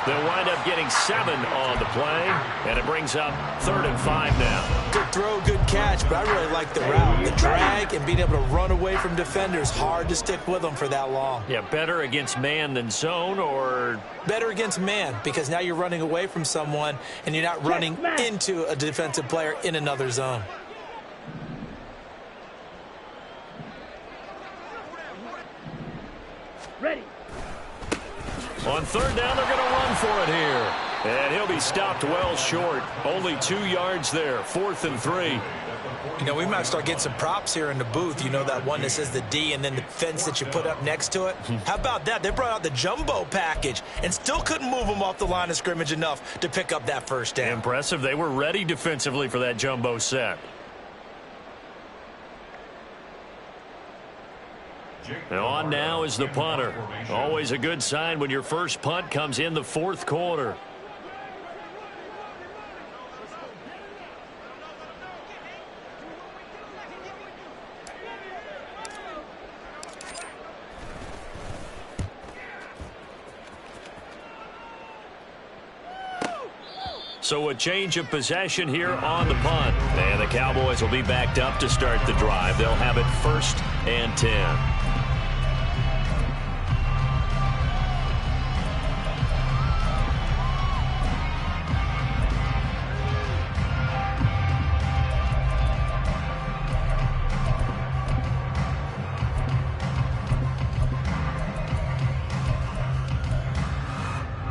They'll wind up getting 7 on the play, and it brings up 3rd and 5 now. Good throw, good catch, but I really like the route. The drag and being able to run away from defenders, hard to stick with them for that long. Yeah, better against man than zone, or? Better against man, because now you're running away from someone, and you're not running into a defensive player in another zone. Ready. On 3rd down, they're going to run for it here. And he'll be stopped well short. Only 2 yards there. 4th and 3. You know, we might start getting some props here in the booth. You know, that one that says the D and then the fence that you put up next to it? How about that? They brought out the jumbo package and still couldn't move them off the line of scrimmage enough to pick up that first down. Impressive. They were ready defensively for that jumbo set. And on now is the punter. Always a good sign when your first punt comes in the 4th quarter. So a change of possession here on the punt. And the Cowboys will be backed up to start the drive. They'll have it 1st and 10.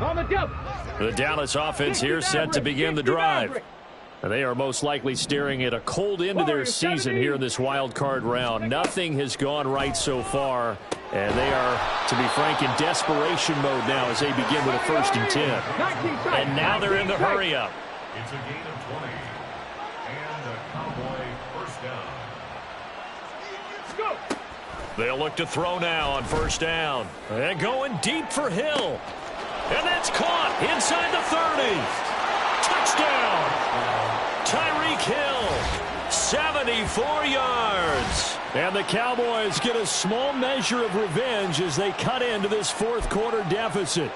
On the double. The Dallas offense here set to begin the drive. And they are most likely staring at a cold end of their season here in this wild card round. Nothing has gone right so far. And they are, to be frank, in desperation mode now as they begin with a 1st and 10. And now they're in the hurry up. It's a gain of 20. And a Cowboy first down. Let's go. They'll look to throw now on 1st down. And going deep for Hill. And that's caught inside the 30. Touchdown. Tyreek Hill, 74 yards. And the Cowboys get a small measure of revenge as they cut into this 4th quarter deficit.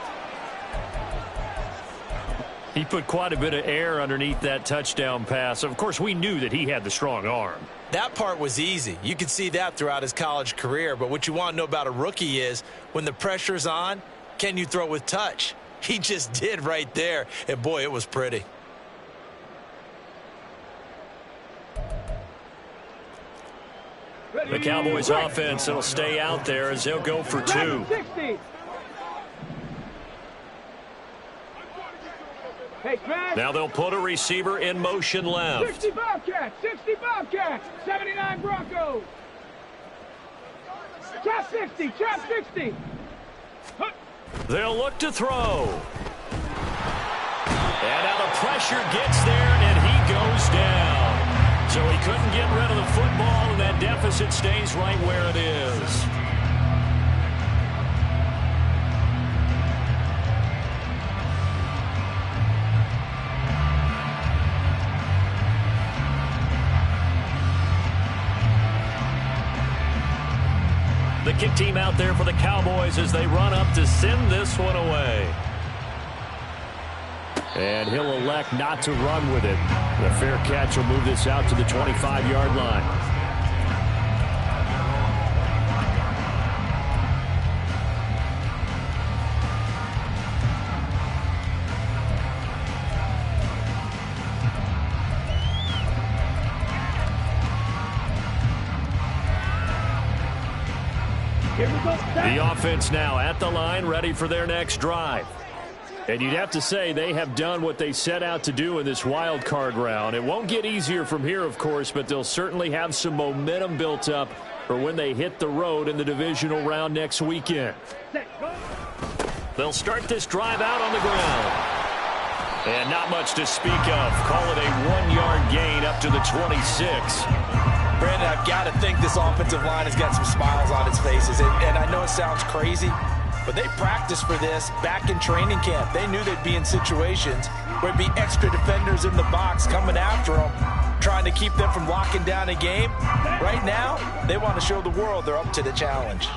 He put quite a bit of air underneath that touchdown pass. Of course, we knew that he had the strong arm. That part was easy. You could see that throughout his college career. But what you want to know about a rookie is when the pressure's on, can you throw with touch? He just did right there. And, boy, it was pretty. The Cowboys offense will stay out there as they'll go for 2. 60. Hey, now they'll put a receiver in motion left. 60 Bobcats, 60 Bobcats, 79 Broncos. Trap 60, trap 60. They'll look to throw. And now the pressure gets there, and he goes down. So he couldn't get rid of the football, and that deficit stays right where it is. The kick team out there for the Cowboys as they run up to send this one away. And he'll elect not to run with it. The fair catch will move this out to the 25-yard line. The offense now at the line, ready for their next drive. And you'd have to say they have done what they set out to do in this wild card round. It won't get easier from here, of course, but they'll certainly have some momentum built up for when they hit the road in the divisional round next weekend. They'll start this drive out on the ground. And not much to speak of. Call it a 1-yard gain up to the 26. Brandon, I've got to think this offensive line has got some smiles on its faces. And I know it sounds crazy, but they practiced for this back in training camp. They knew they'd be in situations where there'd be extra defenders in the box coming after them, trying to keep them from locking down a game. Right now, they want to show the world they're up to the challenge.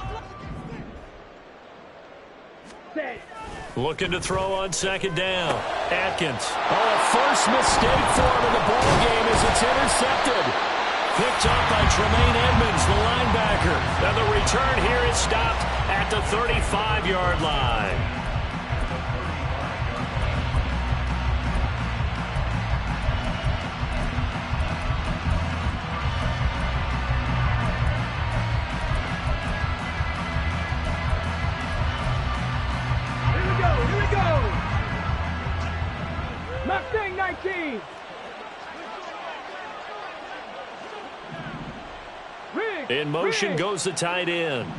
Looking to throw on second down. Atkins. Oh, a first mistake for him in the ball game as it's intercepted. Picked up by Tremaine Edmonds, the linebacker. And the return here is stopped at the 35-yard line. Mustang 19. In motion goes the tight end.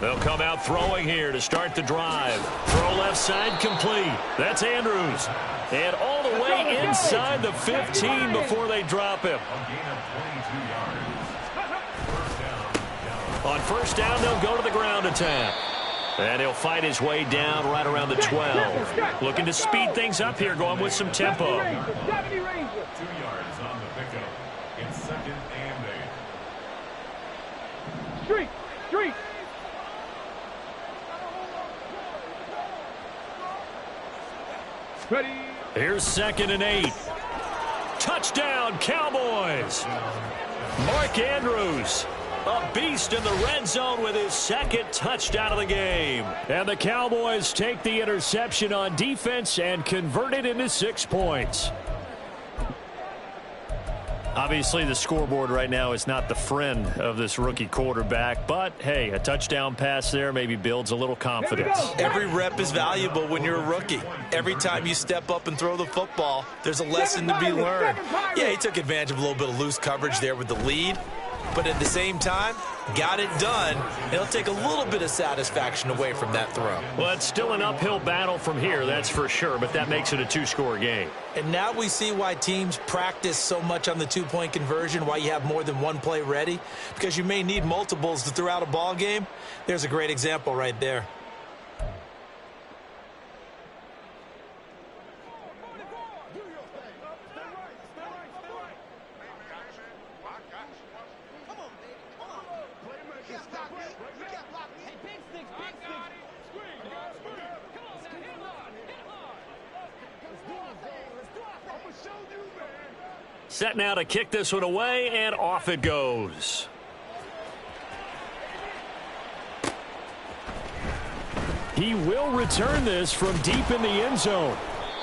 They'll come out throwing here to start the drive. Throw left side complete. That's Andrews. And all the way inside the 15 before they drop him. On first down, they'll go to the ground attack. And he'll fight his way down right around the 12. Looking to speed things up here, going with some tempo. 2 yards on the pickup. It's second and 8. Street. Ready. Here's second and 8. Touchdown, Cowboys. Mark Andrews. A beast in the red zone with his second touchdown of the game. And the Cowboys take the interception on defense and convert it into 6 points. Obviously, the scoreboard right now is not the friend of this rookie quarterback. But, hey, a touchdown pass there maybe builds a little confidence. Every rep is valuable when you're a rookie. Every time you step up and throw the football, there's a lesson to be learned. Yeah, he took advantage of a little bit of loose coverage there with the lead. But at the same time, got it done. It'll take a little bit of satisfaction away from that throw. Well, it's still an uphill battle from here, that's for sure, but that makes it a 2-score game. And now we see why teams practice so much on the 2-point conversion, why you have more than one play ready, because you may need multiples to throw out a ball game. There's a great example right there. Set now to kick this one away, and off it goes. He will return this from deep in the end zone.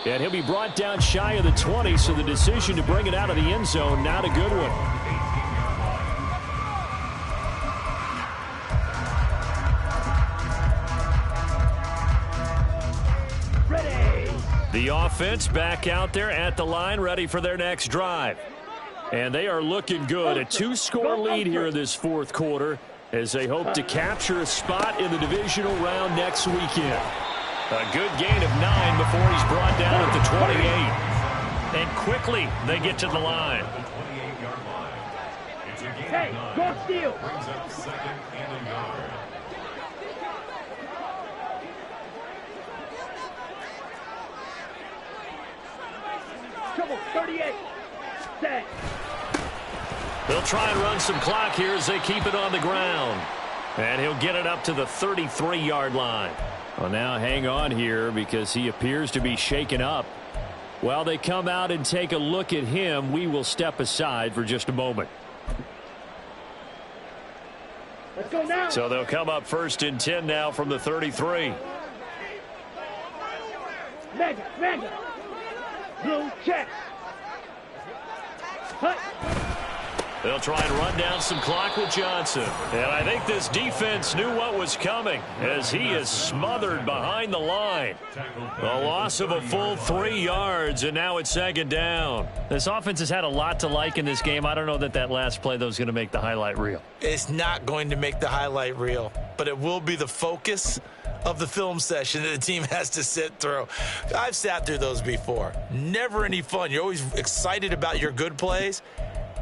And he'll be brought down shy of the 20, so the decision to bring it out of the end zone, not a good one. The offense back out there at the line, ready for their next drive. And they are looking good. A 2-score lead here in this fourth quarter as they hope to capture a spot in the divisional round next weekend. A good gain of 9 before he's brought down at the 28. And quickly they get to the line. Hey, go steal. Brings up second and a yard. Trouble, 38. Set. They'll try and run some clock here as they keep it on the ground. And he'll get it up to the 33-yard line. Well, now hang on here because he appears to be shaken up. While they come out and take a look at him, we will step aside for just a moment. Let's go now. So they'll come up first and 10 now from the 33. Mega. Blue check. Hut. They'll try and run down some clock with Johnson. And I think this defense knew what was coming as he is smothered behind the line. A loss of a full 3 yards, and now it's second down. This offense has had a lot to like in this game. I don't know that last play, though, is going to make the highlight reel. It's not going to make the highlight reel, but it will be the focus of the film session that the team has to sit through. I've sat through those before. Never any fun. You're always excited about your good plays.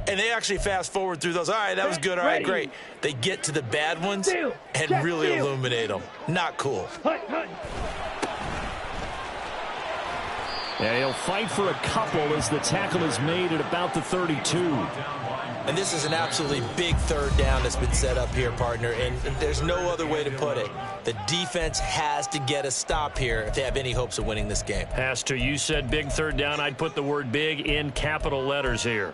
And they actually fast forward through those. All right, that was good. All right, great. They get to the bad ones and really illuminate them. Not cool. Yeah, he'll fight for a couple as the tackle is made at about the 32. And this is an absolutely big third down that's been set up here, partner, and there's no other way to put it. The defense has to get a stop here if they have any hopes of winning this game. Pastor, you said big third down. I'd put the word big in capital letters here.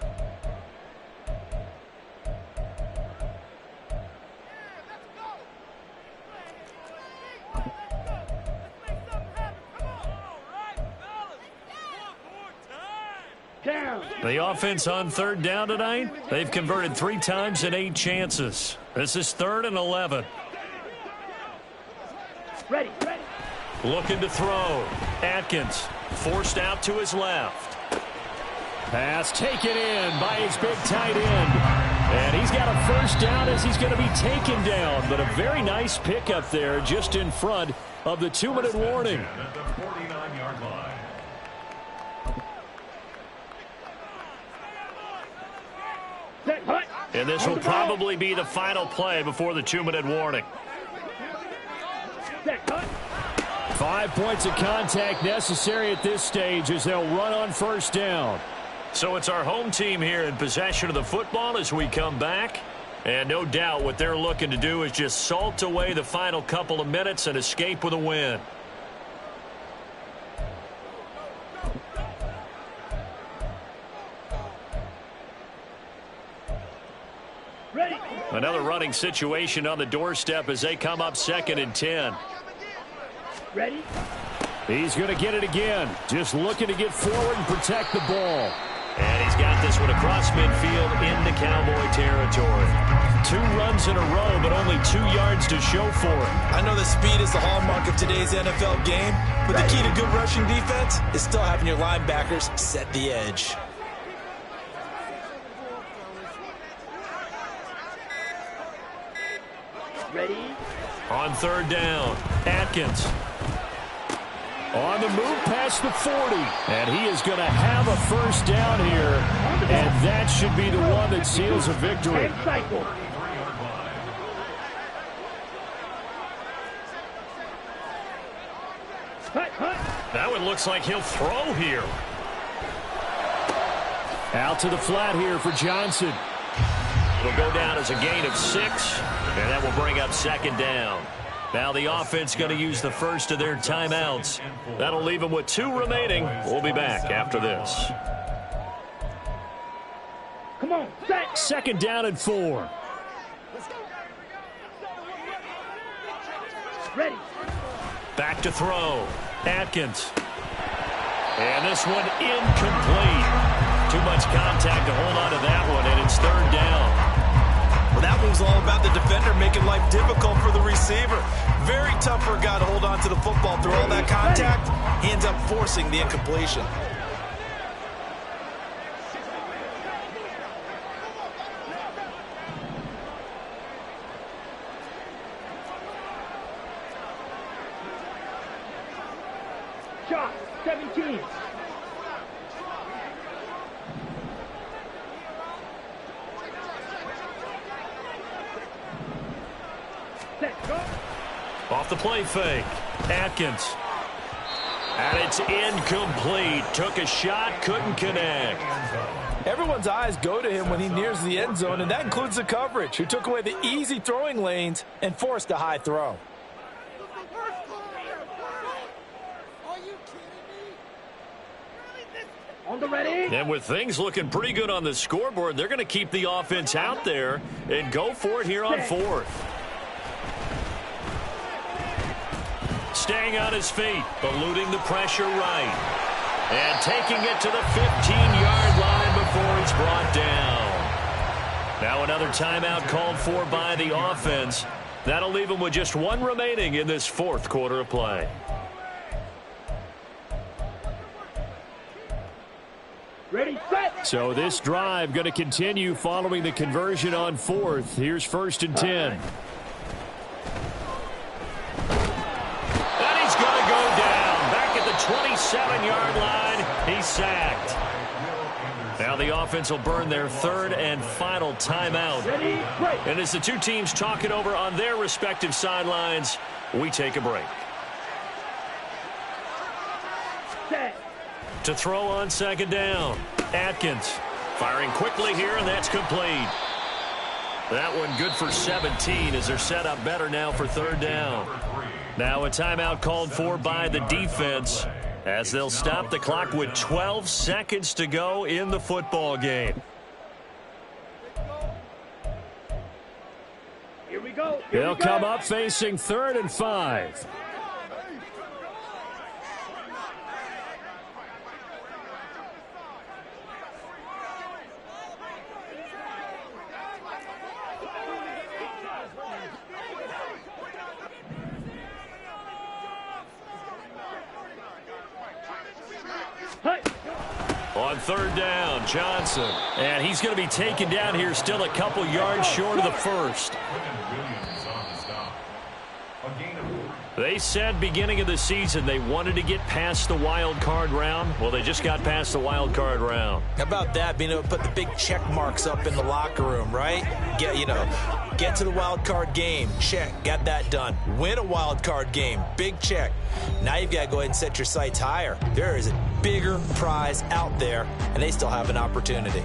The offense on third down tonight, they've converted 3 times in 8 chances. This is 3rd and 11. Ready. Looking to throw. Atkins forced out to his left. Pass taken in by his big tight end. And he's got a first down as he's going to be taken down. But a very nice pickup there just in front of the 2-minute warning. At the 49-yard line. And this will probably be the final play before the 2-minute warning. 5 points of contact necessary at this stage as they'll run on first down. So it's our home team here in possession of the football as we come back. And no doubt what they're looking to do is just salt away the final couple of minutes and escape with a win. Another running situation on the doorstep as they come up 2nd and 10. Ready? He's going to get it again. Just looking to get forward and protect the ball. And he's got this one across midfield into Cowboy territory. 2 runs in a row, but only 2 yards to show for it. I know that speed is the hallmark of today's NFL game, but the key to good rushing defense is still having your linebackers set the edge. Ready? On third down, Atkins. On the move past the 40. And he is going to have a first down here. And that should be the one that seals a victory. That one looks like he'll throw here. Out to the flat here for Johnson. It'll go down as a gain of 6, and that will bring up 2nd down. Now the offense going to use the first of their timeouts. That'll leave them with 2 remaining. We'll be back after this. Come on, set. 2nd down and 4. Ready. Back to throw. Atkins. And this one incomplete. Too much contact to hold on to that one, and it's 3rd down. Well, that move's all about the defender making life difficult for the receiver. Very tough for a guy to hold on to the football through all that contact. He ends up forcing the incompletion. Shot 17. Off the play fake. Atkins. And it's incomplete. Took a shot, couldn't connect. Everyone's eyes go to him when he nears the end zone, and that includes the coverage, who took away the easy throwing lanes and forced a high throw. On the ready. And with things looking pretty good on the scoreboard, they're going to keep the offense out there and go for it here on 4th. Staying on his feet, eluding the pressure right. And taking it to the 15-yard line before he's brought down. Now another timeout called for by the offense. That'll leave him with just 1 remaining in this 4th quarter of play. Ready, set. So this drive going to continue following the conversion on 4th. Here's 1st and 10. And he's going to go down. Back at the 27-yard line, he's sacked. Now the offense will burn their 3rd and final timeout. Ready, break. And as the 2 teams talk it over on their respective sidelines, we take a break. Set. To throw on 2nd down, Atkins. Firing quickly here, and that's complete. That one good for 17 as they're set up better now for third down. Now a timeout called for by the defense as they'll stop the clock with 12 seconds to go in the football game. Here we go. They'll come up facing 3rd and 5. On 3rd down, Johnson. And he's going to be taken down here, still a couple yards short of the first. They said beginning of the season they wanted to get past the wild card round. Well, they just got past the wild card round. How about that? Being able to put the big check marks up in the locker room, right? Get to the wild card game. Check. Got that done. Win a wild card game. Big check. Now you've got to go ahead and set your sights higher. There is a bigger prize out there, and they still have an opportunity.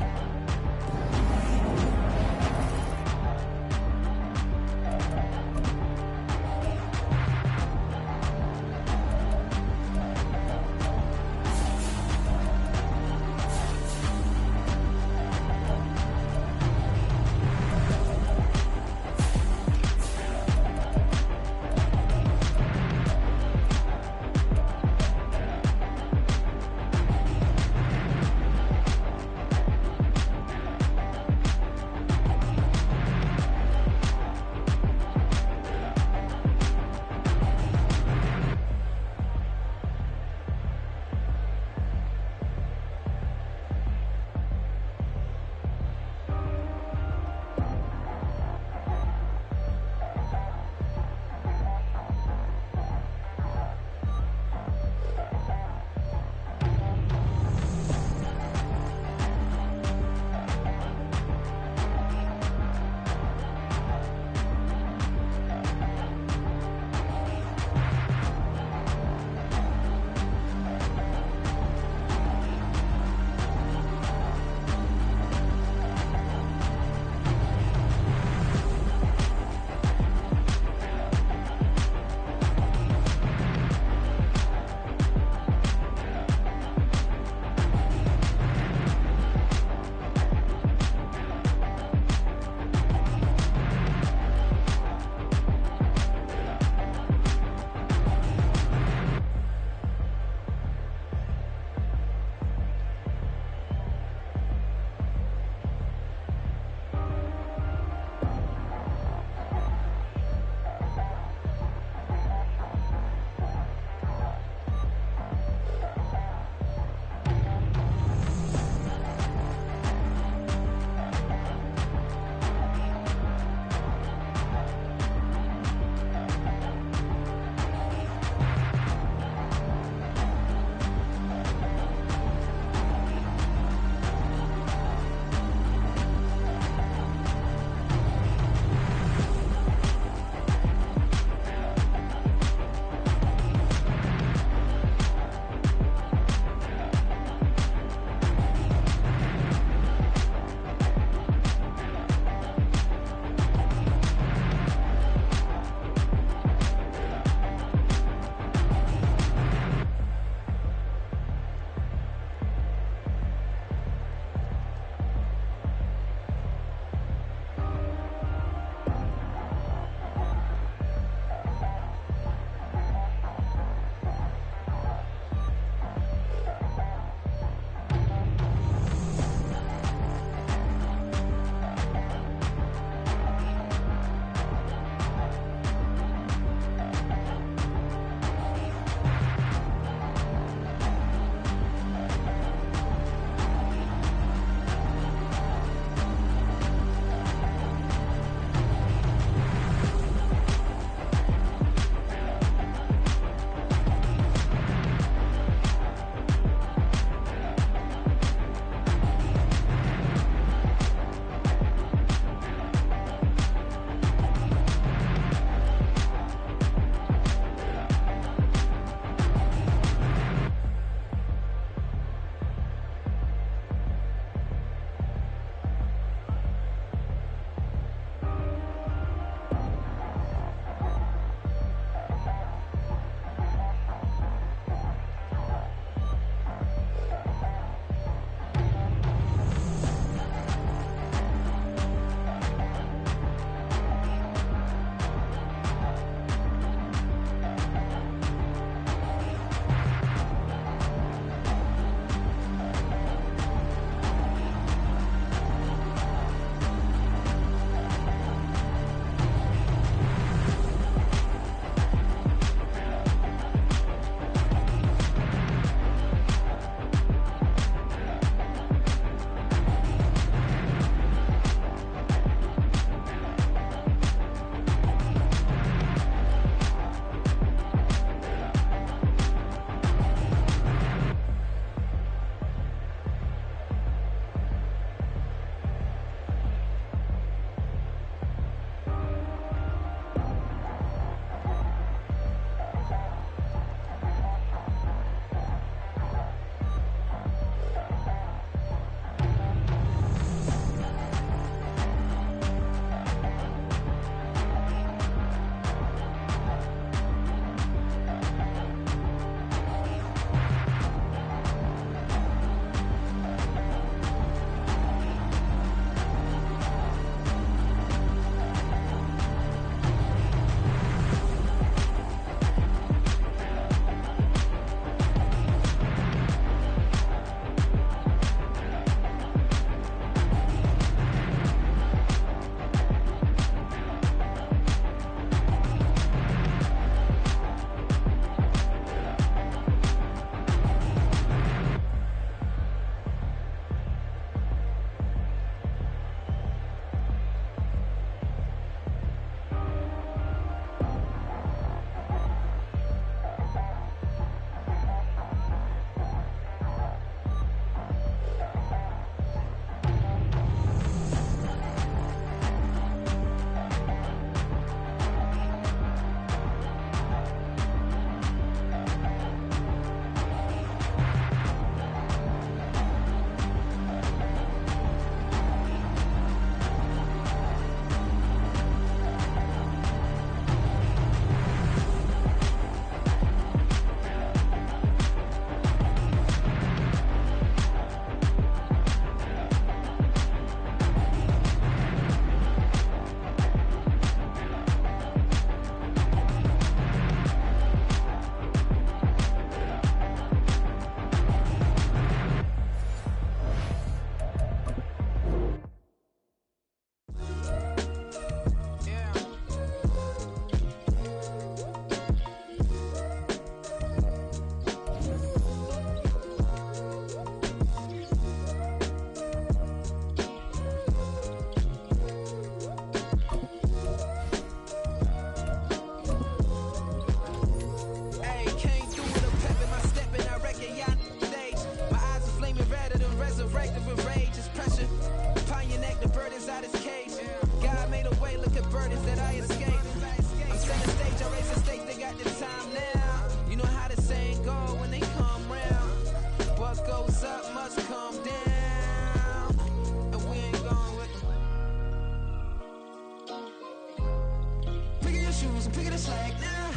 picking the slack now.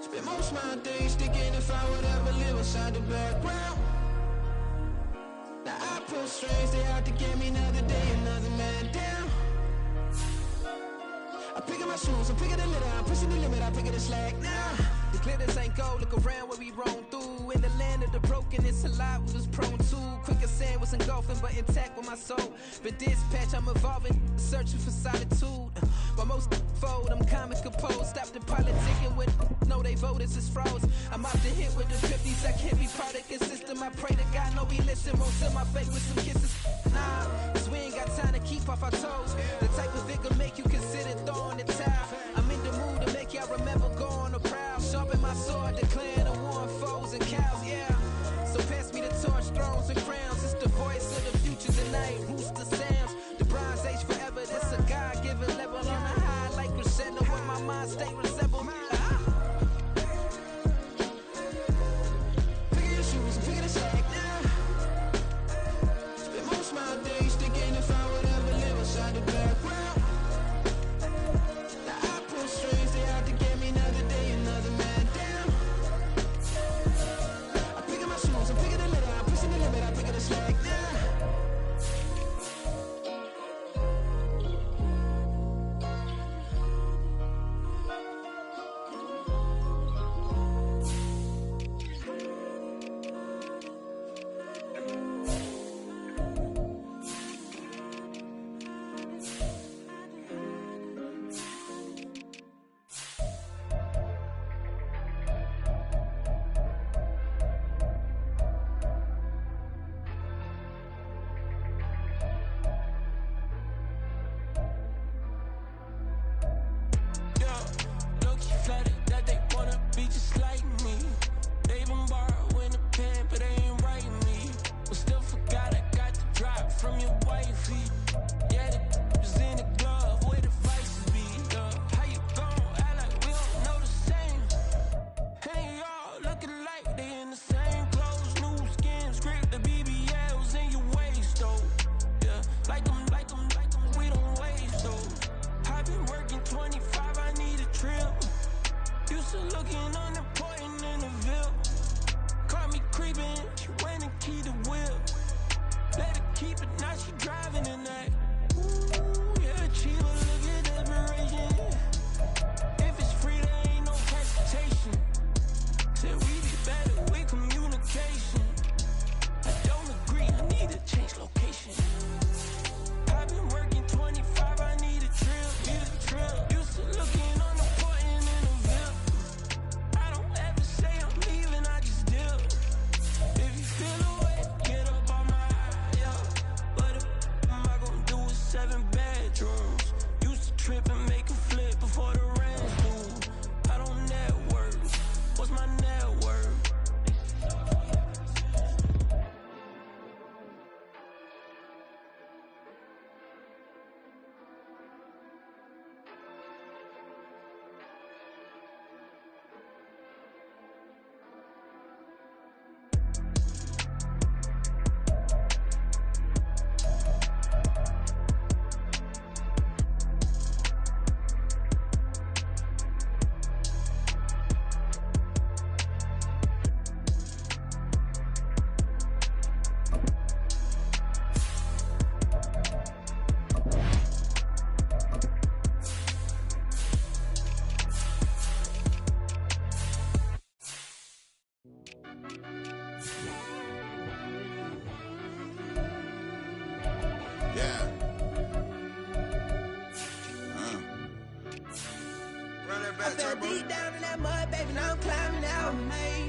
Spend most of my days thinking if I would ever live inside the background. Now I pull strings, they out to get me another day, another man down. I'm picking my shoes, I'm picking the litter, I'm pushing the limit, I'm picking the slack now. The glitters ain't gold, look around where we roam through. In the land of the broken, it's a lot we was prone to. Quick as sand was engulfing, but intact with my soul. But dispatch, I'm evolving, searching for solitude. But most fold, I'm comic composed. Stop the politicking with no, they voters is frauds. I'm out to hit with the 50s, I can't be product and system. I pray to God, no, we listen. Won't send my face with some kisses. Nah, cause we ain't got time to keep off our toes. The type of vigor make you consider throwing the towel. I'm in the mood to make y'all remember going a proud. Sharpen my sword, declaring the war on foes and cows, yeah. So pass me the torch, thrones and crowns. It's the voice of the future tonight. Rooster sounds, the Bronze Age forever. This a God-given level on a high like crescendo. When my mind state resemble me. Picking your shoes and picking the slack now. Spend most of my days thinking if I would ever live inside the background. Now I pull strings, they out to get me another day, another man down. I'm picking my shoes, I'm picking the litter, I'm pushing the limit, I'm picking the slack now. I fell deep down in that mud, baby, now I'm climbing out.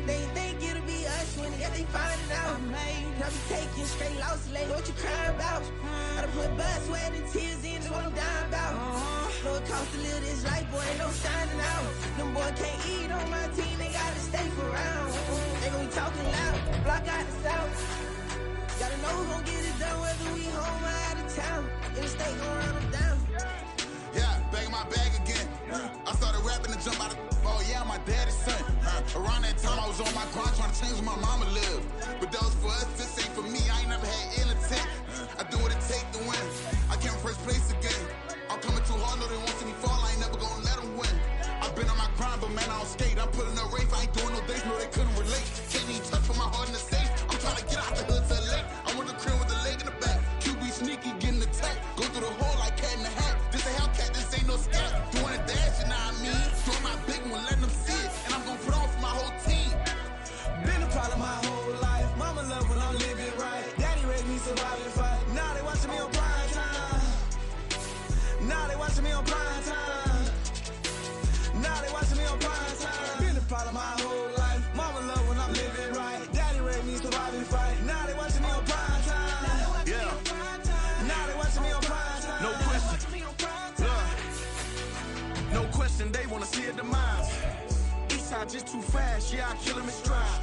They think it'll be us when they find it out. I be taking straight losses, lady, what you crying about? I done put blood, sweat, and tears in, that's what I'm dying about. Know it cost to live this life, boy, ain't no standing out. Them boy can't eat on my team, they gotta stay for round. They gon' be talking loud, block out the south. Gotta know who gon' get it done, whether we home or out of town. In the state gon' run them down. Yeah, back in my bag again. I started rapping to jump out of oh yeah, my daddy's son. Around that time I was on my grind trying to change where my mama lived. But that was for us, this ain't for me. I ain't never had ill intent. I do what it take to win. I came first place again. I'm coming too hard, no they won't see me fall. I ain't never gonna let them win. grind, but man, I don't skate. I'm pulling up race, I ain't doing no days, no, they couldn't relate. Can't even touch for my heart in the safe. I'm trying to get out the hood to LA. I'm with the crib with the leg in the back. QB sneaky, getting attacked. Go through the hole like cat in the hat. This a Hellcat, this ain't no scat. Doing a dash, you know what I mean? Doing my big one, letting them see it. And I'm gonna put on for my whole team. Been a problem my whole life. Mama love when I'm living right. Daddy raised me survive and fight. Now they watching me on prime time. Now they watching me on prime time. Now they watching me on prime time. Been a problem my whole life. Mama love when I'm living right. Daddy raised me survive and fight. Now they watching me on prime time. Yeah. Now they watching me on prime time. No question. No question, they wanna see a demise. Eastside just too fast, yeah, I kill him in stride.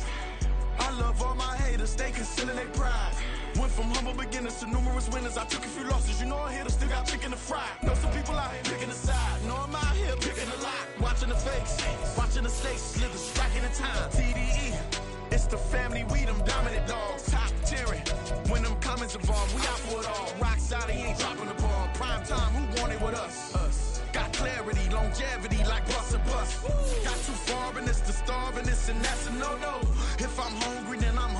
I love all my haters, they consider they pride. Went from humble beginners to numerous winners. I took a few losses, you know I hit her, still got chicken to fry. Know some people out here picking a side. Know I'm out here picking a lot. Watching the face, watching the stakes, slither, striking the time. TDE, it's the family, we them dominant dogs. Top tiering, when them comments involved, we out for it all. Rock solid, he ain't dropping the ball. Prime time, who want it with us? Got clarity, longevity, like bus and bus. Got too far and it's the starving, this and that's a no-no. If I'm hungry, then I'm